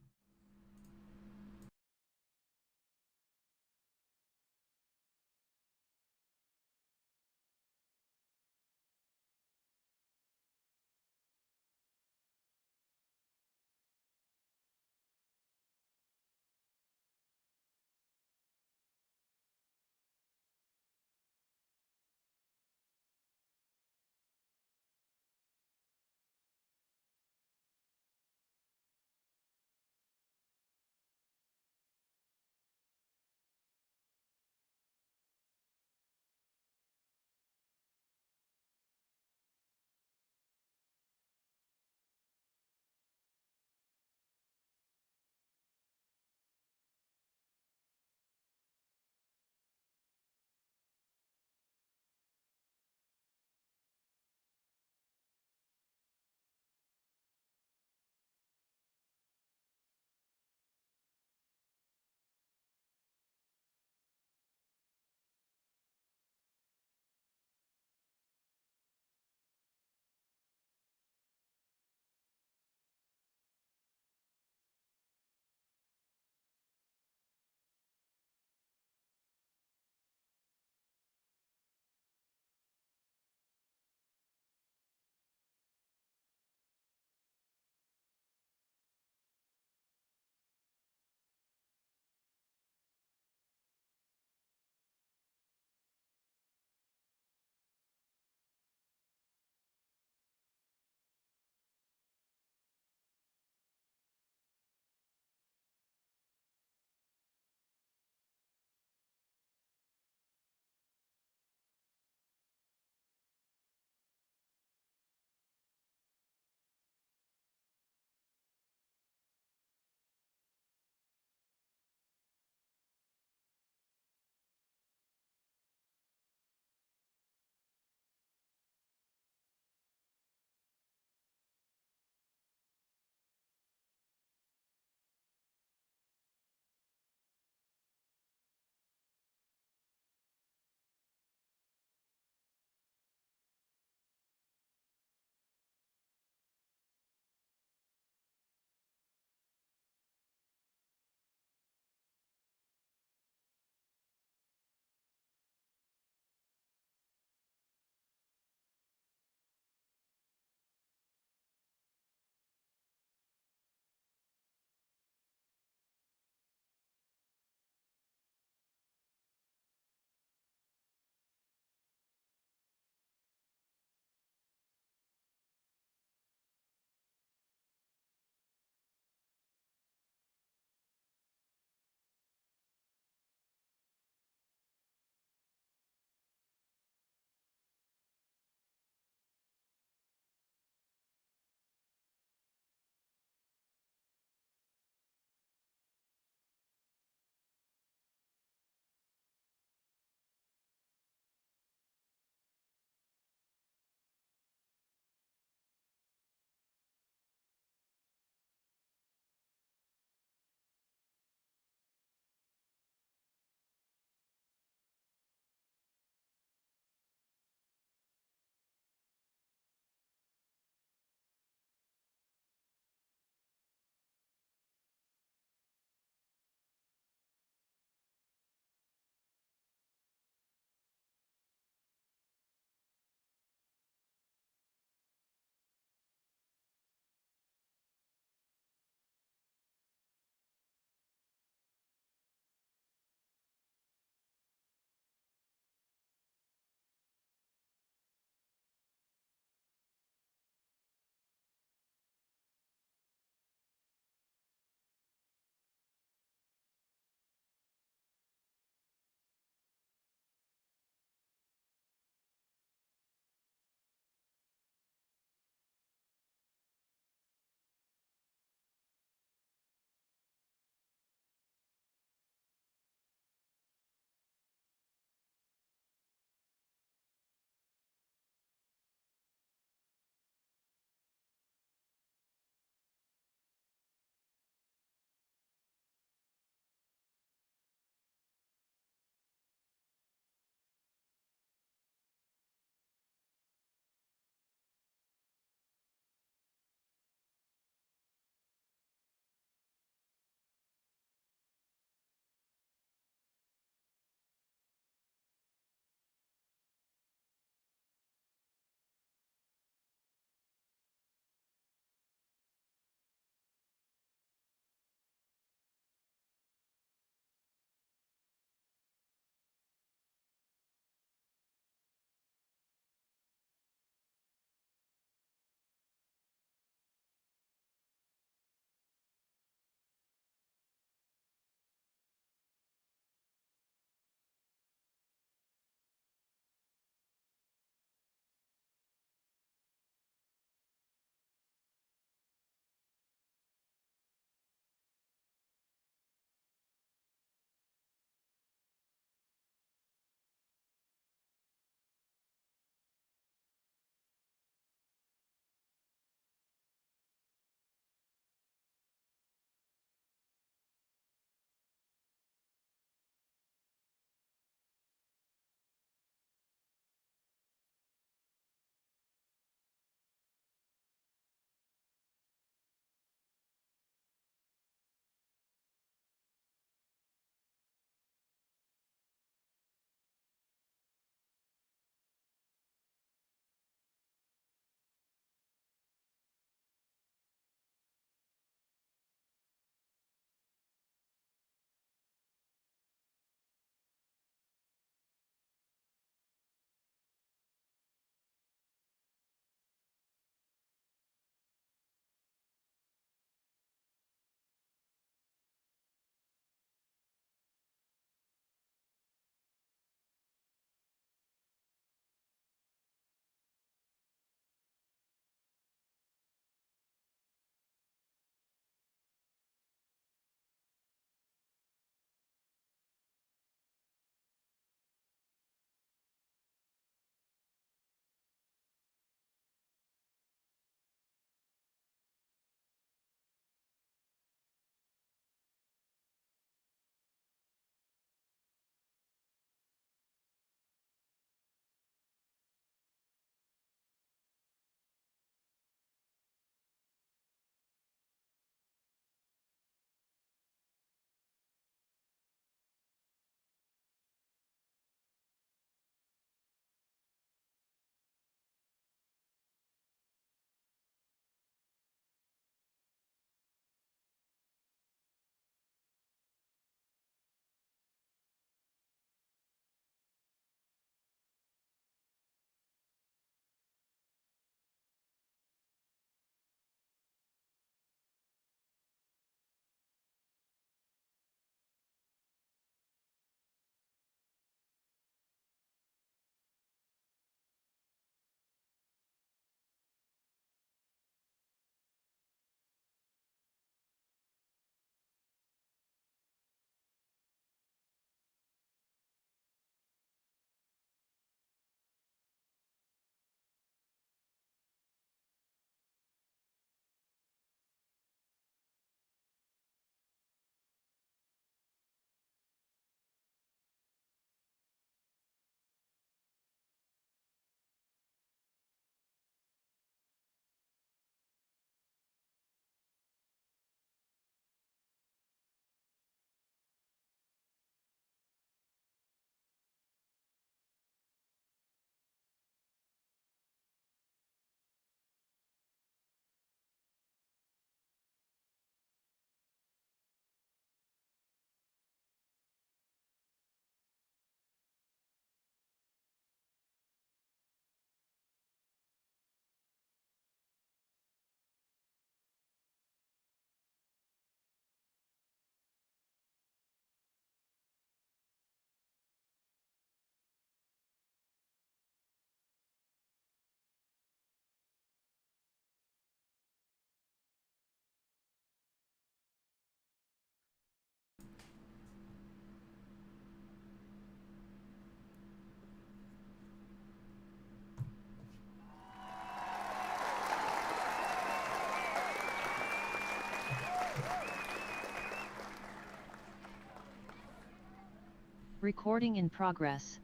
Speaker 3: Recording in progress.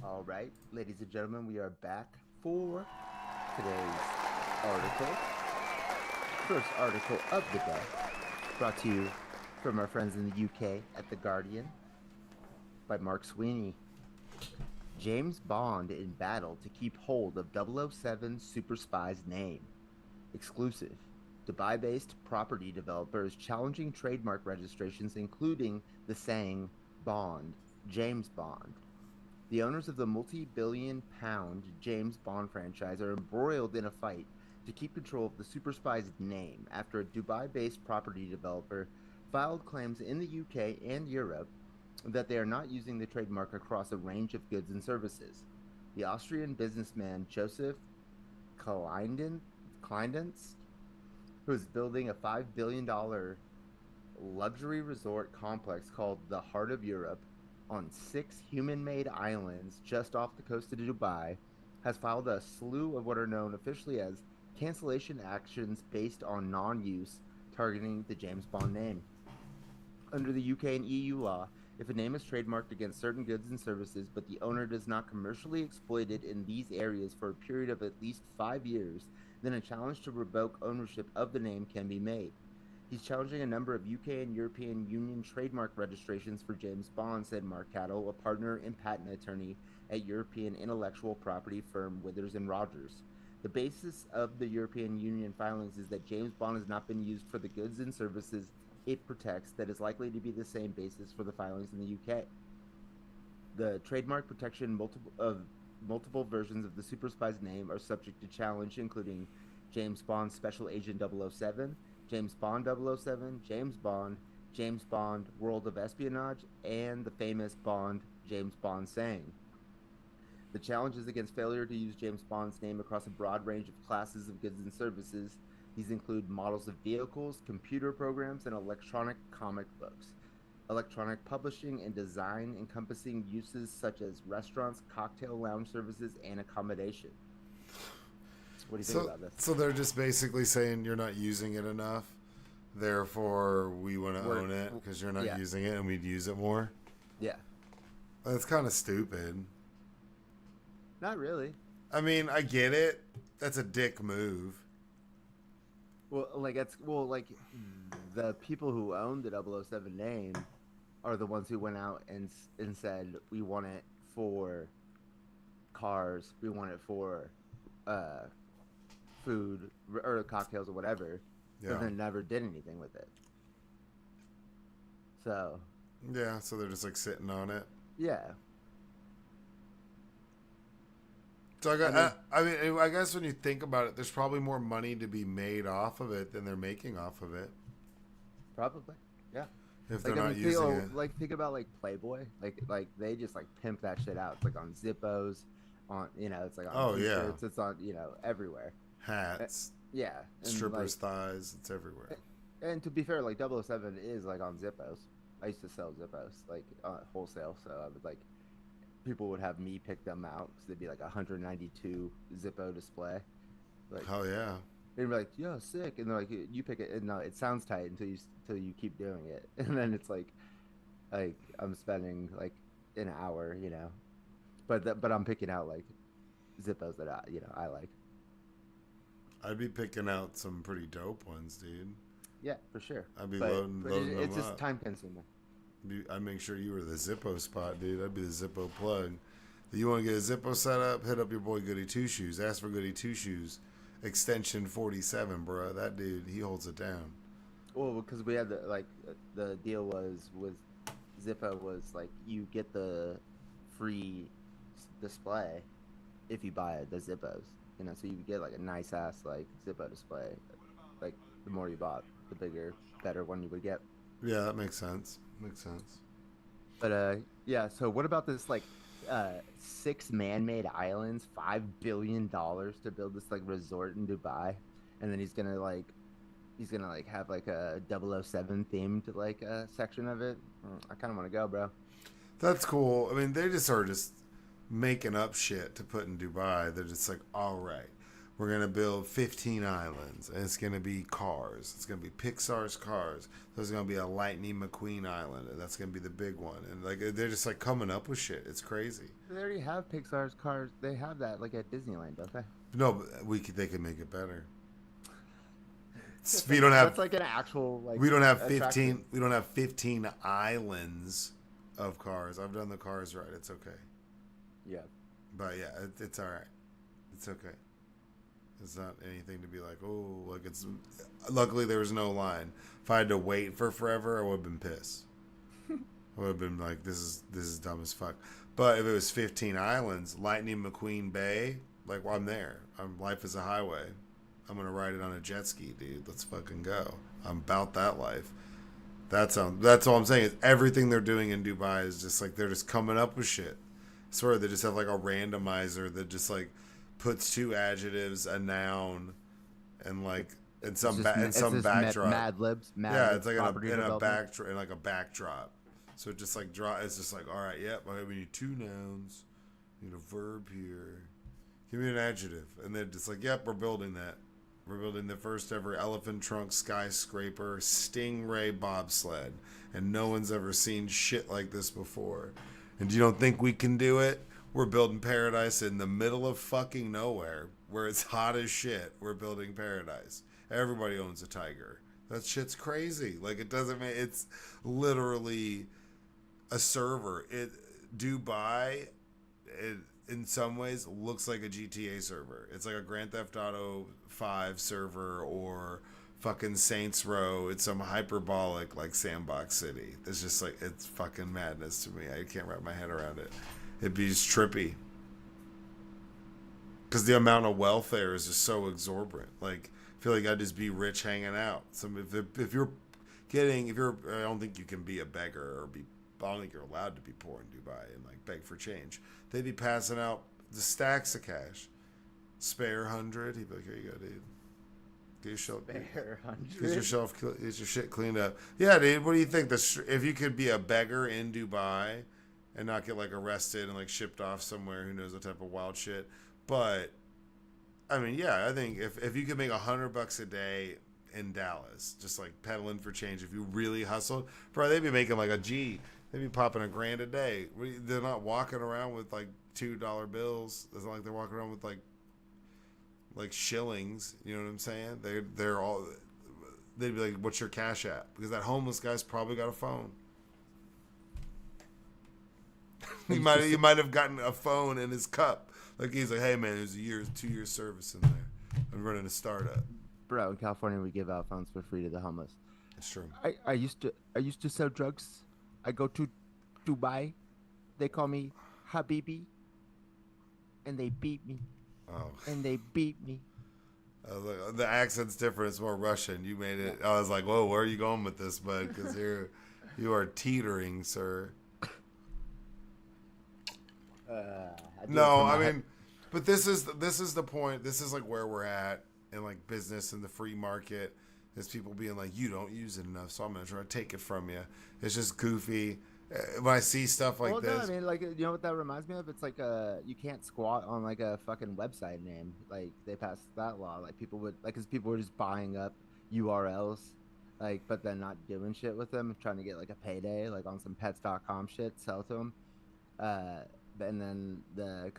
Speaker 4: All right, ladies and gentlemen, we are back for today's article. First article of the day, brought to you from our friends in the UK at The Guardian by Mark Sweeney. James Bond in battle to keep hold of 007 super spy's name. Exclusive. Dubai-based property developers challenging trademark registrations, including the saying Bond, James Bond. The owners of the multi-billion-pound James Bond franchise are embroiled in a fight to keep control of the super spy's name after a Dubai-based property developer filed claims in the UK and Europe that they are not using the trademark across a range of goods and services. The Austrian businessman Joseph Kleindens, who is building a $5 billion luxury resort complex called the Heart of Europe on 6 human-made islands just off the coast of Dubai, has filed a slew of what are known officially as cancellation actions based on non-use targeting the James Bond name. Under the UK and EU law, if a name is trademarked against certain goods and services, but the owner does not commercially exploit it in these areas for a period of at least 5 years, then a challenge to revoke ownership of the name can be made. He's challenging a number of UK and European Union trademark registrations for James Bond, said Mark Cattle, a partner and patent attorney at European intellectual property firm Withers and Rogers. The basis of the European Union filings is that James Bond has not been used for the goods and services it protects that is likely to be the same basis for the filings in the UK. The trademark protection multiple versions of the super spy's name are subject to challenge, including James Bond Special Agent 007, James Bond 007, James Bond World of Espionage, and the famous Bond James Bond saying. The challenge is against failure to use James Bond's name across a broad range of classes of goods and services. These include models of vehicles, computer programs, and electronic comic books. Electronic publishing and design encompassing uses such as restaurants, cocktail lounge services, and accommodation. What do you think about this?
Speaker 2: So they're just basically saying you're not using it enough, therefore we want to own it because you're not using it and we'd use it more?
Speaker 4: Yeah.
Speaker 2: That's kind of stupid.
Speaker 4: Not really.
Speaker 2: I mean, I get it. That's a dick move.
Speaker 4: Well, the people who own the 007 name are the ones who went out and said, we want it for cars, we want it for food or cocktails or whatever, but then never did anything with it. So.
Speaker 2: Yeah, so they're just like sitting on it.
Speaker 4: Yeah.
Speaker 2: So I guess when you think about it, there's probably more money to be made off of it than they're making off of it.
Speaker 4: Probably, yeah.
Speaker 2: If they're not using it,
Speaker 4: like think about like Playboy, like they just like pimp that shit out. It's like on Zippos, on it's like on t-shirts, it's on everywhere.
Speaker 2: Hats,
Speaker 4: yeah, and
Speaker 2: strippers' thighs, it's everywhere.
Speaker 4: And to be fair, like 007 is like on Zippos. I used to sell Zippos like wholesale, so I would like. People would have me pick them out because they'd be like 192 Zippo display. Like,
Speaker 2: oh yeah.
Speaker 4: They'd be like, "Yeah, sick," and they're like, "You pick it." And no, it sounds tight until you keep doing it, and then it's like I'm spending like an hour, but I'm picking out like Zippos that I like.
Speaker 2: I'd be picking out some pretty dope ones, dude.
Speaker 4: Yeah, for sure.
Speaker 2: I'd be loading them
Speaker 4: it's just
Speaker 2: up.
Speaker 4: time consuming.
Speaker 2: I'd make sure you were the Zippo spot, dude. I'd be the Zippo plug. If you want to get a Zippo set up, hit up your boy Goody Two Shoes. Ask for Goody Two Shoes, extension 47, bro. That dude, he holds it down.
Speaker 4: Well, because we had the deal was with Zippo was like you get the free display if you buy the Zippos, so you get like a nice ass like Zippo display. Like the more you bought, the bigger, better one you would get.
Speaker 2: Yeah, that makes sense. Makes sense.
Speaker 4: But yeah. So what about this 6 man-made islands, $5 billion to build this like resort in Dubai, and then he's gonna have like a 007 themed like section of it. I kind of want to go, bro.
Speaker 2: That's cool. I mean, they just are just making up shit to put in Dubai. They're just like, all right, we're going to build 15 islands, and it's going to be cars. It's going to be Pixar's cars. There's going to be a Lightning McQueen island, and that's going to be the big one. And like they're just like coming up with shit. It's crazy.
Speaker 4: They already have Pixar's cars. They have that like at Disneyland, don't they?
Speaker 2: No, but they could make it better. We don't have.
Speaker 4: That's like an actual like.
Speaker 2: We don't have 15.
Speaker 4: attraction.
Speaker 2: We don't have 15 islands of cars. I've done the cars right. It's okay.
Speaker 4: Yeah.
Speaker 2: But yeah, it's all right. It's okay. It's not anything to be like, oh, like it's. Luckily, there was no line. If I had to wait for forever, I would have been pissed. I would have been like, this is dumb as fuck. But if it was 15 islands, Lightning McQueen Bay, like, well, I'm there. Life is a highway. I'm gonna ride it on a jet ski, dude. Let's fucking go. I'm about that life. That's all I'm saying. Is everything they're doing in Dubai is just like they're just coming up with shit. I swear they just have like a randomizer that just like puts two adjectives, a noun, and like some backdrop.
Speaker 4: Mad Libs.
Speaker 2: It's like in a backdrop. So it just like it's just like, all right, yep. Okay, we need two nouns. We need a verb here. Give me an adjective, and then just like, yep, we're building that. We're building the first ever elephant trunk skyscraper stingray bobsled, and no one's ever seen shit like this before. And you don't think we can do it? We're building paradise in the middle of fucking nowhere, where it's hot as shit. We're building paradise. Everybody owns a tiger. That shit's crazy. Like, it doesn't make. It's literally a server. Dubai. In some ways, looks like a GTA server. It's like a Grand Theft Auto 5 server or fucking Saints Row. It's some hyperbolic like Sandbox City. It's just like, it's fucking madness to me. I can't wrap my head around it. It'd be just trippy. Because the amount of welfare is just so exorbitant. Like, I feel like I'd just be rich hanging out. If you're, I don't think you can be a beggar I don't think you're allowed to be poor in Dubai and like beg for change. They'd be passing out the stacks of cash. Spare 100. He'd be like, here you go, dude. Get your shit cleaned up. Yeah, dude. What do you think? If you could be a beggar in Dubai and not get like arrested and like shipped off somewhere, who knows what type of wild shit. But I mean, yeah, I think if you could make $100 a day in Dallas, just like peddling for change, if you really hustled, bro, they'd be making like a G. They'd be popping $1,000 a day. They're not walking around with like $2 bills. It's not like they're walking around with like shillings. You know what I'm saying? They're all. They'd be like, "What's your cash app?" Because that homeless guy's probably got a phone. he might have gotten a phone in his cup. Like he's like, "Hey man, there's 2 years service in there. I'm running a startup."
Speaker 4: Bro, in California we give out phones for free to the homeless.
Speaker 2: It's true.
Speaker 4: I used to sell drugs. I go to Dubai. They call me Habibi. And they beat me.
Speaker 2: Oh.
Speaker 4: And they beat me.
Speaker 2: The accent's different. It's more Russian. You made it. I was like, whoa, where are you going with this, bud? Because you are teetering, sir. But this is the point. This is like where we're at in like business and the free market. Is people being like, you don't use it enough, so I'm gonna try to take it from you. It's just goofy. When I see stuff like this,
Speaker 4: no, I mean, like, you know what that reminds me of? It's like you can't squat on like a fucking website name. Like they passed that law. Like people would because people were just buying up URLs, like, but then not doing shit with them, trying to get like a payday, like on some pets.com shit, sell to them. And then the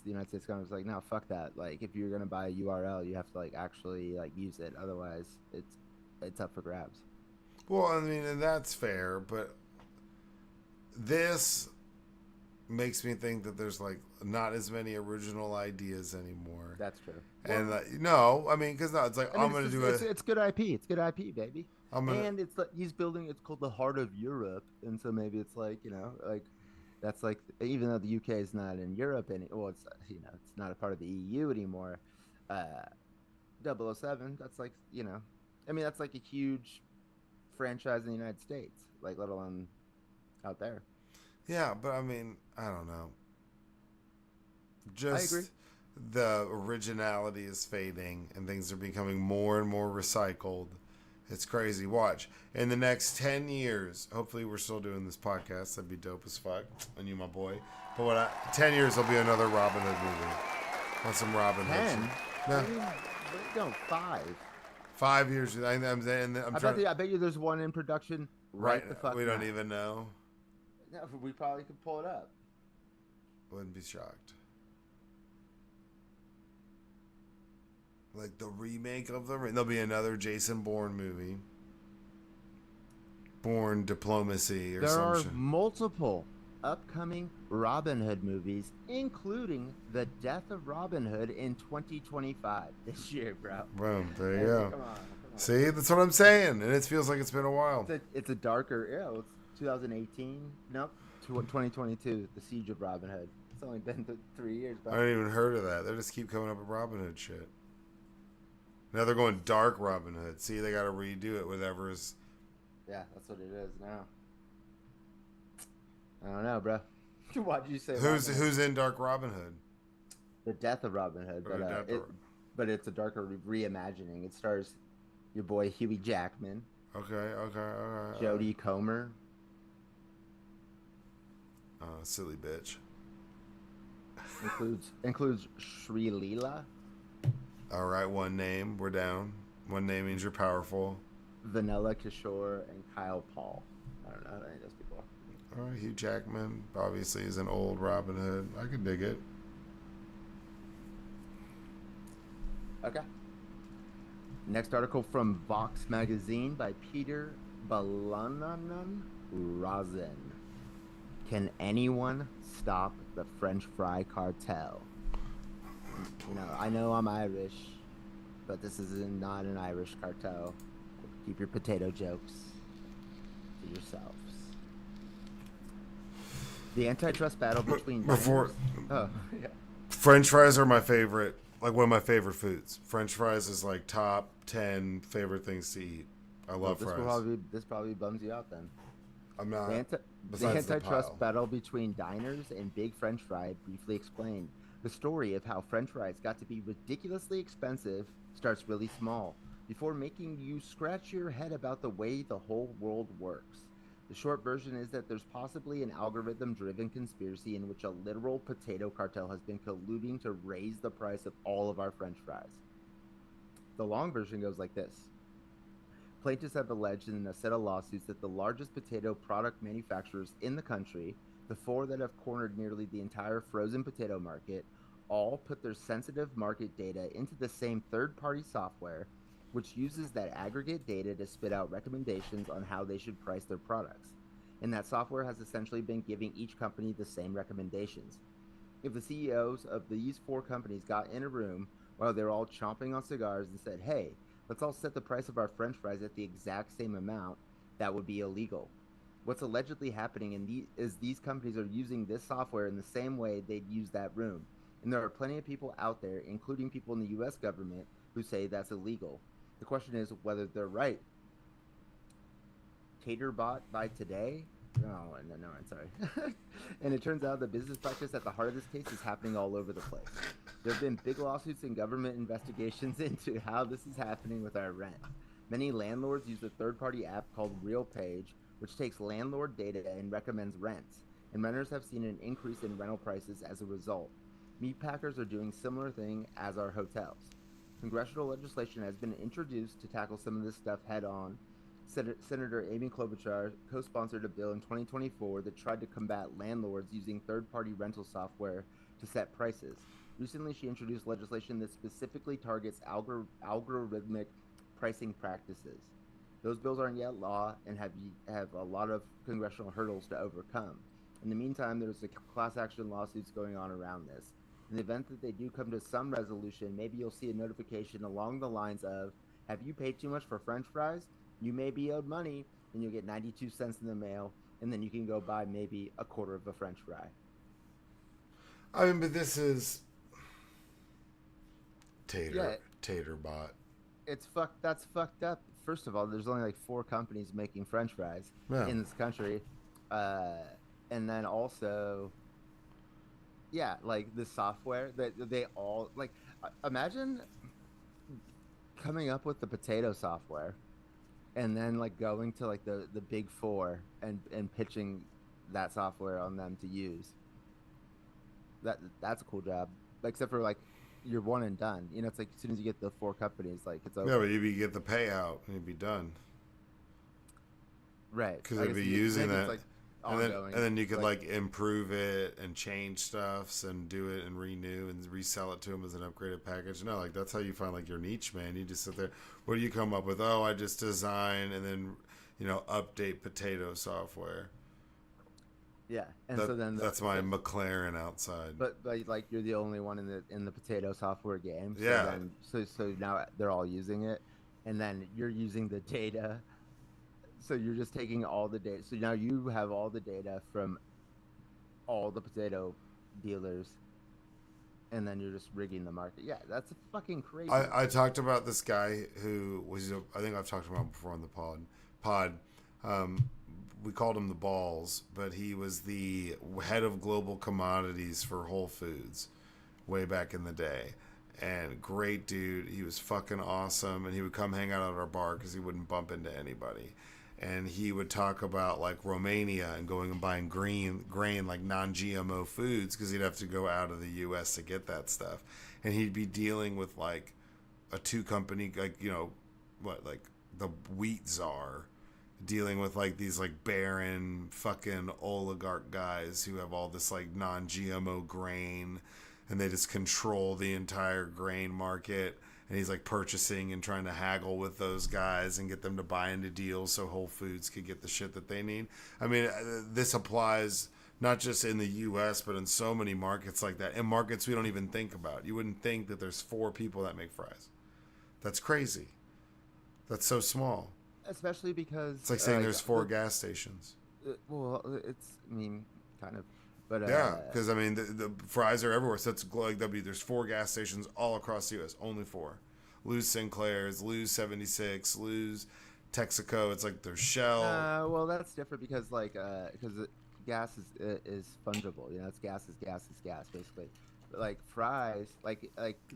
Speaker 4: United States Congress was like, no, fuck that. Like, if you're gonna buy a URL, you have to like actually like use it. Otherwise, it's up for grabs.
Speaker 2: Well, I mean, and that's fair, but this makes me think that there's like not as many original ideas anymore.
Speaker 4: That's true.
Speaker 2: And no, I mean, because it's like I'm gonna do it.
Speaker 4: It's good IP. It's good IP, baby. And it's like he's building. It's called the Heart of Europe, and so maybe it's like like. That's like, even though the UK is not in Europe it's it's not a part of the EU anymore. 007, that's like, I mean, that's like a huge franchise in the United States, like, let alone out there.
Speaker 2: Yeah, but I mean, I don't know. Just, I agree. The originality is fading and things are becoming more and more recycled. It's crazy. Watch. In the next 10 years, hopefully we're still doing this podcast. That'd be dope as fuck. And you, my boy. But 10 years, there'll be another Robin Hood movie. Want some Robin Hood? No,
Speaker 4: No, 5.
Speaker 2: 5 years. I'm saying.
Speaker 4: I bet you there's one in production right the fuck
Speaker 2: We don't
Speaker 4: now.
Speaker 2: even know.
Speaker 4: No, we probably could pull it up.
Speaker 2: Wouldn't be shocked. Like the remake of there'll be another Jason Bourne movie. Bourne Diplomacy or
Speaker 4: There
Speaker 2: some
Speaker 4: are
Speaker 2: shit.
Speaker 4: multiple upcoming Robin Hood movies, including The Death of Robin Hood in 2025 this year, bro.
Speaker 2: Boom, there you
Speaker 4: Hey,
Speaker 2: go.
Speaker 4: Come on.
Speaker 2: See, that's what I'm saying, and it feels like it's been a while.
Speaker 4: It's a darker, it's 2018. Nope, 2022. The Siege of Robin Hood. It's only been 3 years,
Speaker 2: I
Speaker 4: bro.
Speaker 2: haven't even heard of that. They just keep coming up with Robin Hood shit. Now they're going dark Robin Hood. See, they got to redo it. Whatever's.
Speaker 4: Yeah, that's what it is now. I don't know, bro. Why'd you say
Speaker 2: Who's in Dark Robin Hood?
Speaker 4: The Death of Robin Hood? But it's a darker reimagining. It stars your boy Huey Jackman,
Speaker 2: Okay.
Speaker 4: Jodie Comer.
Speaker 2: Silly bitch.
Speaker 4: Includes Sri Leela,
Speaker 2: All right, one name. We're down. One name means you're powerful.
Speaker 4: Vanilla Kishore, and Kyle Paul. I don't know any of those people.
Speaker 2: All right, Hugh Jackman obviously is an old Robin Hood. I could dig it.
Speaker 4: Okay. Next article from Vox Magazine by Peter Balananan Rosen. Can anyone stop the French fry cartel? I know I'm Irish, but this is not an Irish cartel. Keep your potato jokes to yourselves. The antitrust battle between
Speaker 2: French fries are my favorite, like one of my favorite foods. French fries is like top 10 favorite things to eat. I love fries.
Speaker 4: This probably bums you out then.
Speaker 2: I'm not.
Speaker 4: The antitrust battle between diners and Big French Fry briefly explained. The story of how French fries got to be ridiculously expensive starts really small, before making you scratch your head about the way the whole world works. The short version is that there's possibly an algorithm-driven conspiracy in which a literal potato cartel has been colluding to raise the price of all of our French fries. The long version goes like this. Plaintiffs have alleged in a set of lawsuits that the largest potato product manufacturers in the country, the 4 that have cornered nearly the entire frozen potato market, all put their sensitive market data into the same third-party software, which uses that aggregate data to spit out recommendations on how they should price their products. And that software has essentially been giving each company the same recommendations. If the CEOs of these 4 companies got in a room while they're all chomping on cigars and said, hey, let's all set the price of our French fries at the exact same amount, that would be illegal. What's allegedly happening is these companies are using this software in the same way they'd use that room. And there are plenty of people out there, including people in the US government, who say that's illegal. The question is whether they're right. Taterbot by today? No, I'm sorry. And it turns out the business practice at the heart of this case is happening all over the place. There have been big lawsuits and government investigations into how this is happening with our rent. Many landlords use a third-party app called RealPage, which takes landlord data and recommends rents. And renters have seen an increase in rental prices as a result. Meatpackers are doing similar thing as our hotels. Congressional legislation has been introduced to tackle some of this stuff head-on. Senator Amy Klobuchar co-sponsored a bill in 2024 that tried to combat landlords using third-party rental software to set prices. Recently, she introduced legislation that specifically targets algorithmic pricing practices. Those bills aren't yet law and have a lot of congressional hurdles to overcome. In the meantime, there's class action lawsuits going on around this. In the event that they do come to some resolution, maybe you'll see a notification along the lines of, have you paid too much for French fries? You may be owed money, and you'll get 92 cents in the mail, and then you can go buy maybe a quarter of a French fry.
Speaker 2: I mean, but this is Taterbot.
Speaker 4: That's fucked up. First of all, there's only like 4 companies making French fries in this country. And then also, like the software that they all like. Imagine coming up with the potato software, and then like going to like the big 4 and pitching that software on them to use. That's a cool job. Except for like you're one and done. You know, it's like as soon as you get the 4 companies, like it's over.
Speaker 2: Yeah, but you get the payout and you'd be done.
Speaker 4: Right.
Speaker 2: Because
Speaker 4: I
Speaker 2: they'd be
Speaker 4: guess
Speaker 2: using
Speaker 4: maybe
Speaker 2: that.
Speaker 4: it's, like,
Speaker 2: And
Speaker 4: ongoing.
Speaker 2: then you could like improve it and change stuffs and do it and renew and resell it to them as an upgraded package. No, like that's how you find like your niche, man. You just sit there. What do you come up with? Oh, I just design and then update potato software.
Speaker 4: Yeah, and so then
Speaker 2: That's my McLaren outside.
Speaker 4: but like you're the only one in the potato software game. So
Speaker 2: Yeah.
Speaker 4: Then, so now they're all using it, and then you're using the data. So you're just taking all the data. So now you have all the data from all the potato dealers, and then you're just rigging the market. Yeah, that's fucking crazy.
Speaker 2: I talked about this guy who was, I think I've talked about him before on the pod. We called him the Balls, but he was the head of global commodities for Whole Foods way back in the day. And great dude. He was fucking awesome. And he would come hang out at our bar because he wouldn't bump into anybody. And he would talk about like Romania and going and buying grain like non-GMO foods because he'd have to go out of the U.S. to get that stuff. And he'd be dealing with like a 2 company, like, like the wheat czar, dealing with like these like barren fucking oligarch guys who have all this like non-GMO grain and they just control the entire grain market. And he's like purchasing and trying to haggle with those guys and get them to buy into deals so Whole Foods could get the shit that they need. I mean, this applies not just in the U.S., but in so many markets like that. In markets we don't even think about. You wouldn't think that there's 4 people that make fries. That's crazy. That's so small.
Speaker 4: Especially because
Speaker 2: It's like saying there's 4 gas stations.
Speaker 4: Well, I mean, kind of, but
Speaker 2: Yeah, because I mean the fries are everywhere. So it's like there's 4 gas stations all across the U.S. Only 4. Lose Sinclair's, lose 76, lose Texaco. It's like there's Shell.
Speaker 4: Well, that's different because gas is fungible. You know, it's gas, basically. But like fries, like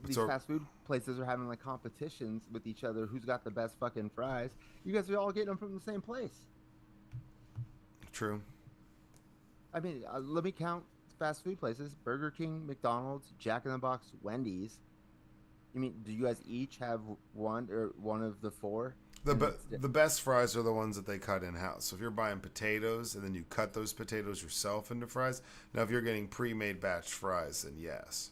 Speaker 4: these fast food places are having like competitions with each other. Who's got the best fucking fries? You guys are all getting them from the same place.
Speaker 2: True.
Speaker 4: I mean, let me count fast food places: Burger King, McDonald's, Jack in the Box, Wendy's. You mean, do you guys each have one of the 4?
Speaker 2: The best fries are the ones that they cut in house. So if you're buying potatoes and then you cut those potatoes yourself into fries, now if you're getting pre-made batch fries, then yes.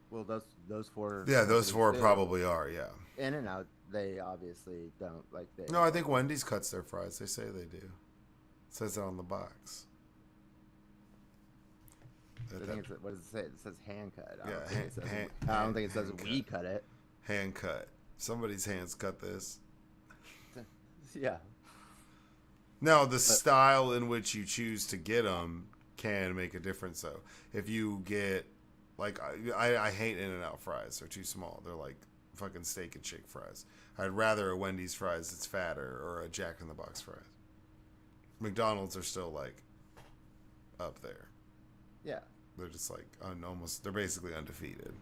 Speaker 4: Well, those 4.
Speaker 2: Yeah, those 4 probably are. Yeah.
Speaker 4: In and Out, they obviously don't like they.
Speaker 2: No, I think Wendy's cuts their fries. They say they do. It says it on the box.
Speaker 4: I think what does it say? It says hand cut.
Speaker 2: Yeah,
Speaker 4: I don't think it says we cut it.
Speaker 2: Hand cut. Somebody's hands cut this.
Speaker 4: Yeah.
Speaker 2: Now, the style in which you choose to get them can make a difference, though. If you get, like, I hate In-N-Out fries. They're too small. They're like fucking Steak and Shake fries. I'd rather a Wendy's fries that's fatter or a Jack in the Box fries. McDonald's are still, like, up there.
Speaker 4: Yeah.
Speaker 2: They're just, like, they're basically undefeated.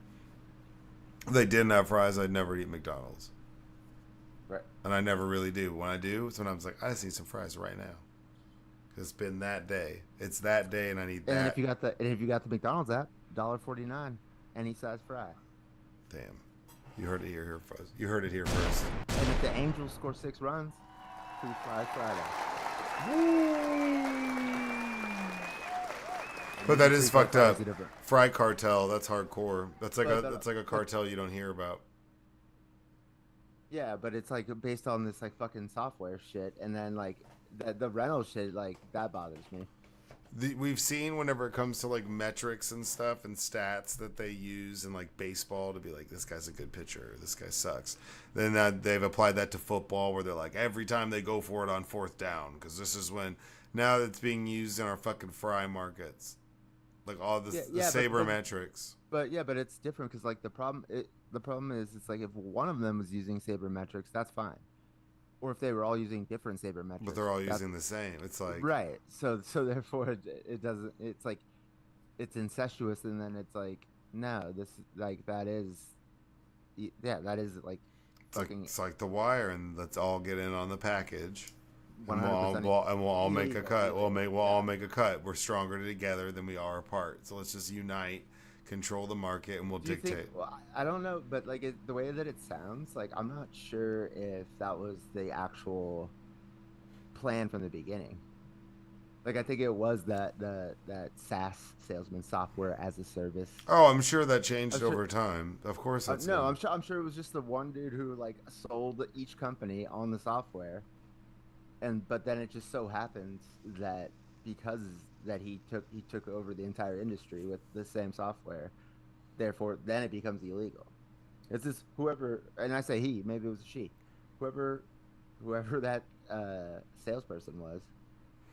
Speaker 2: If they didn't have fries, I'd never eat McDonald's.
Speaker 4: Right.
Speaker 2: And I never really do. When I do, sometimes like I just need some fries right now. It's been that day. It's that day, and I need that.
Speaker 4: And if you got the McDonald's app, $1.49, any size fry.
Speaker 2: Damn, you heard it here first. You heard it here first.
Speaker 4: And if the Angels score 6 runs, free fry Friday.
Speaker 2: But that is fucked up. Fry cartel. That's hardcore. That's like that's like a cartel you don't hear about.
Speaker 4: Yeah, but it's like based on this like fucking software shit, and then like the rental shit, like that bothers me.
Speaker 2: We've seen whenever it comes to like metrics and stuff and stats that they use in like baseball to be like, this guy's a good pitcher, this guy sucks. Then they've applied that to football where they're like, every time they go for it on 4th down, because this is when now it's being used in our fucking fry markets, like all the sabermetrics.
Speaker 4: But it's different because like the problem is it's like if one of them was using sabermetrics, that's fine. Or if they were all using different sabermetrics.
Speaker 2: But they're all using the same. It's like
Speaker 4: right. So therefore it doesn't. It's like it's incestuous, and then it's like no, this like that is like fucking.
Speaker 2: It's like The Wire, and let's all get in on the package. And we'll all make a cut. We'll all make a cut. We're stronger together than we are apart. So let's just unite. control the market, and we'll
Speaker 4: Do you
Speaker 2: dictate.
Speaker 4: think? Well, I don't know, but like the way that it sounds, like I'm not sure if that was the actual plan from the beginning. Like I think it was that SaaS salesman, software as a service.
Speaker 2: Oh, I'm sure that changed
Speaker 4: I'm sure-
Speaker 2: over time. Of course, that's
Speaker 4: no,
Speaker 2: gonna-
Speaker 4: I'm sure it was just the one dude who like sold each company on the software, but then it just so happens that because that he took over the entire industry with the same software, therefore then it becomes illegal. It's just whoever, and I say he, maybe it was a she, whoever that salesperson was,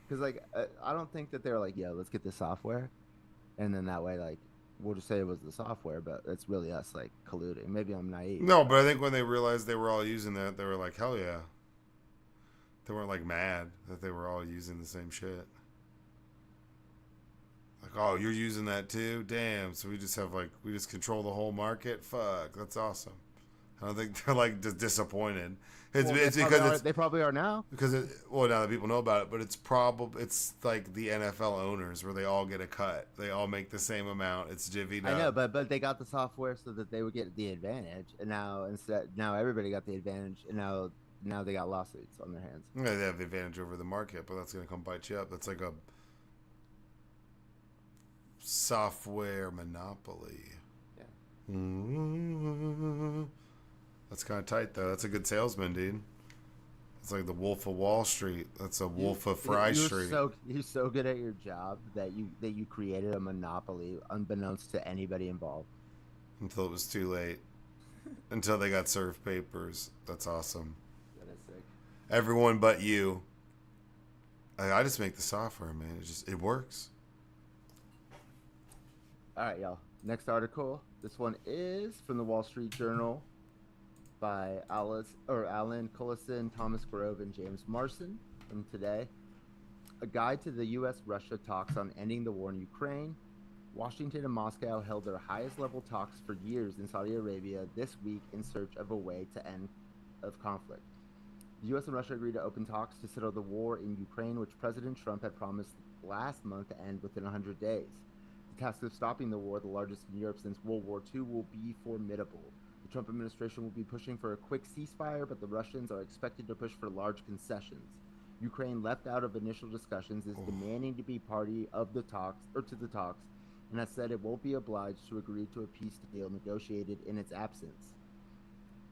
Speaker 4: because like I don't think that they're like, yo, let's get this software, and then that way like we'll just say it was the software, but it's really us like colluding. Maybe I'm naive.
Speaker 2: No, but I think when they realized they were all using that, they were like, hell yeah. They weren't like mad that they were all using the same shit. Like, oh, you're using that too? Damn. So we just control the whole market? Fuck, that's awesome. I don't think they're like just disappointed. It's because
Speaker 4: they probably are now.
Speaker 2: Because now that people know about it, but it's like the NFL owners where they all get a cut. They all make the same amount. It's divvied up.
Speaker 4: I know, but they got the software so that they would get the advantage, and now everybody got the advantage, and now they got lawsuits on their hands.
Speaker 2: Yeah, they have the advantage over the market, but that's gonna come bite you up. That's like a software monopoly.
Speaker 4: Yeah.
Speaker 2: Mm-hmm. That's kind of tight, though. That's a good salesman, dude. It's like the Wolf of Wall Street. That's a Wolf of Fry Street.
Speaker 4: You're so good at your job that you created a monopoly unbeknownst to anybody involved.
Speaker 2: Until it was too late. Until they got served papers. That's awesome.
Speaker 4: That is sick.
Speaker 2: Everyone but you. I just make the software, man. It works.
Speaker 4: All right, y'all. Next article. This one is from the Wall Street Journal by Alan Cullison, Thomas Grove, and James Marson from today. A guide to the U.S.-Russia talks on ending the war in Ukraine. Washington and Moscow held their highest-level talks for years in Saudi Arabia this week in search of a way to end of conflict. The U.S. and Russia agreed to open talks to settle the war in Ukraine, which President Trump had promised last month to end within 100 days. The task of stopping the war, the largest in Europe since World War II, will be formidable. The Trump administration will be pushing for a quick ceasefire, but the Russians are expected to push for large concessions. Ukraine, left out of initial discussions, is demanding to be party of the talks and has said it won't be obliged to agree to a peace deal negotiated in its absence.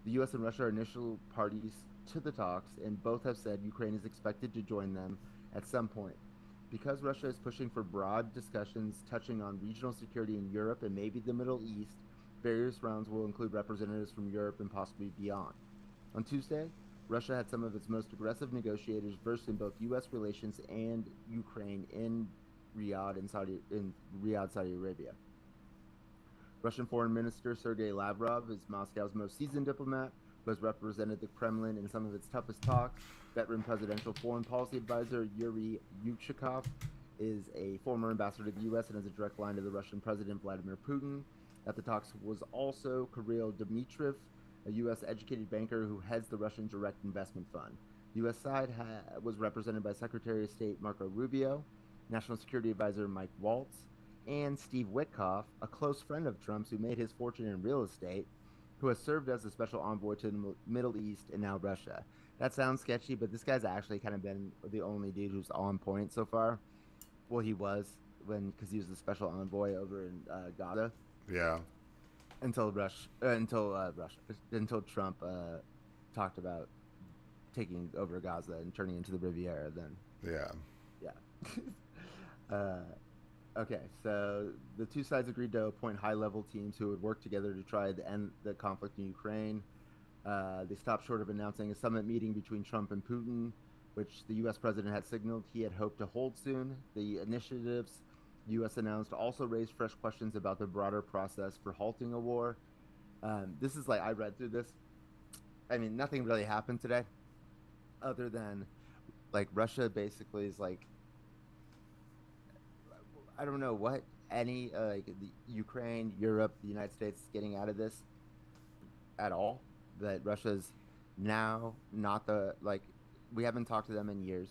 Speaker 4: The U.S. and Russia are initial parties to the talks, and both have said Ukraine is expected to join them at some point. Because Russia is pushing for broad discussions touching on regional security in Europe and maybe the Middle East, various rounds will include representatives from Europe and possibly beyond. On Tuesday, Russia had some of its most aggressive negotiators versed in both U.S. relations and Ukraine in Riyadh, Saudi Arabia. Russian Foreign Minister Sergei Lavrov is Moscow's most seasoned diplomat, who has represented the Kremlin in some of its toughest talks. Veteran presidential foreign policy advisor Yuri Yushchikov is a former ambassador to the U.S. and has a direct line to the Russian President Vladimir Putin. At the talks was also Kirill Dmitriev, a U.S.-educated banker who heads the Russian Direct Investment Fund. The U.S. side was represented by Secretary of State Marco Rubio, National Security Advisor Mike Waltz, and Steve Witkoff, a close friend of Trump's who made his fortune in real estate, who has served as a special envoy to the Middle East and now Russia. That sounds sketchy, but this guy's actually kind of been the only dude who's on point so far. Well, he was because he was the special envoy over in Gaza.
Speaker 2: Yeah.
Speaker 4: Until Trump talked about taking over Gaza and turning into the Riviera. Then. Yeah. Okay, so the two sides agreed to appoint high-level teams who would work together to try to end the conflict in Ukraine. They stopped short of announcing a summit meeting between Trump and Putin, which the U.S. president had signaled he had hoped to hold soon. The initiatives the U.S. announced also raised fresh questions about the broader process for halting a war. This is like, I read through this. I mean, nothing really happened today other than like Russia basically is like, I don't know what any like the Ukraine, Europe, the United States getting out of this at all. That Russia's now not we haven't talked to them in years.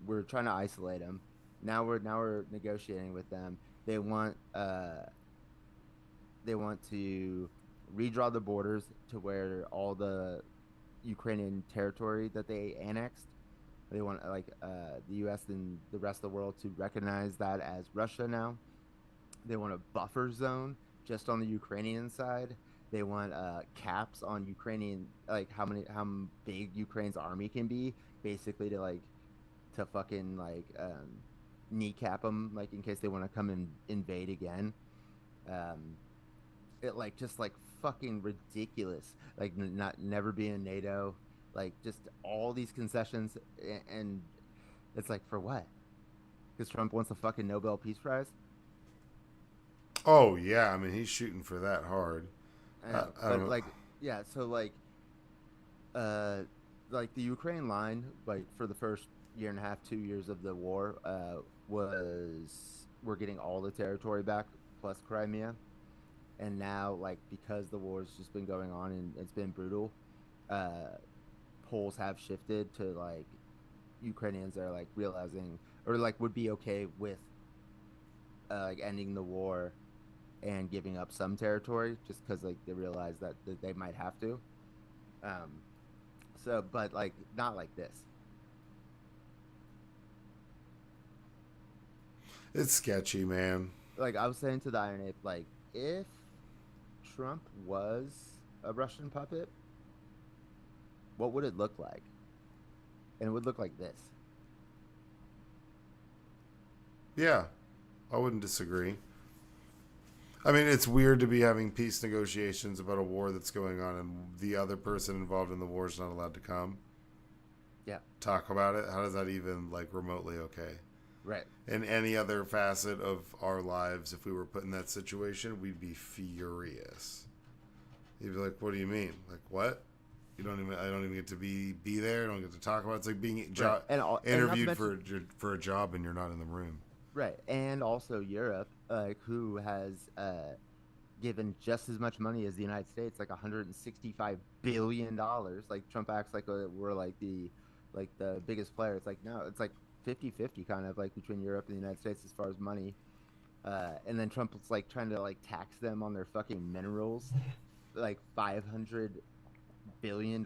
Speaker 4: We're trying to isolate them. Now we're negotiating with them. They want They want to redraw the borders to where all the Ukrainian territory that they annexed, they want the U.S. and the rest of the world to recognize that as Russia now. They want a buffer zone just on the Ukrainian side. They want caps on Ukrainian, like how big Ukraine's army can be, basically to fucking kneecap them, like in case they want to come and invade again. Just fucking ridiculous. Like not never be in NATO, like just all these concessions, and it's like for what? Because Trump wants a fucking Nobel Peace Prize.
Speaker 2: Oh yeah, I mean he's shooting for that hard.
Speaker 4: I know, but yeah, so the Ukraine line, like for the first year and a half, 2 years of the war, we're getting all the territory back plus Crimea, and now because the war's just been going on and it's been brutal, polls have shifted to Ukrainians are realizing or would be okay with ending the war and giving up some territory just because they realize that they might have to. But not like this.
Speaker 2: It's sketchy, man.
Speaker 4: I was saying to the Iron Ape, if Trump was a Russian puppet, what would it look like? And it would look like this.
Speaker 2: Yeah, I wouldn't disagree. I mean, it's weird to be having peace negotiations about a war that's going on and the other person involved in the war is not allowed to come.
Speaker 4: Yeah.
Speaker 2: Talk about it. How does that even remotely okay?
Speaker 4: Right.
Speaker 2: In any other facet of our lives, if we were put in that situation, we'd be furious. You'd be like, "What do you mean? What? I don't even get to be there. I don't get to talk about it." It's like being interviewed for a job and you're not in the room.
Speaker 4: Right, and also Europe, who has given just as much money as the United States, $165 billion. Trump acts we're the biggest player. It's no, it's 50-50 kind of between Europe and the United States as far as money. And then Trump is trying to tax them on their fucking minerals, $500 billion.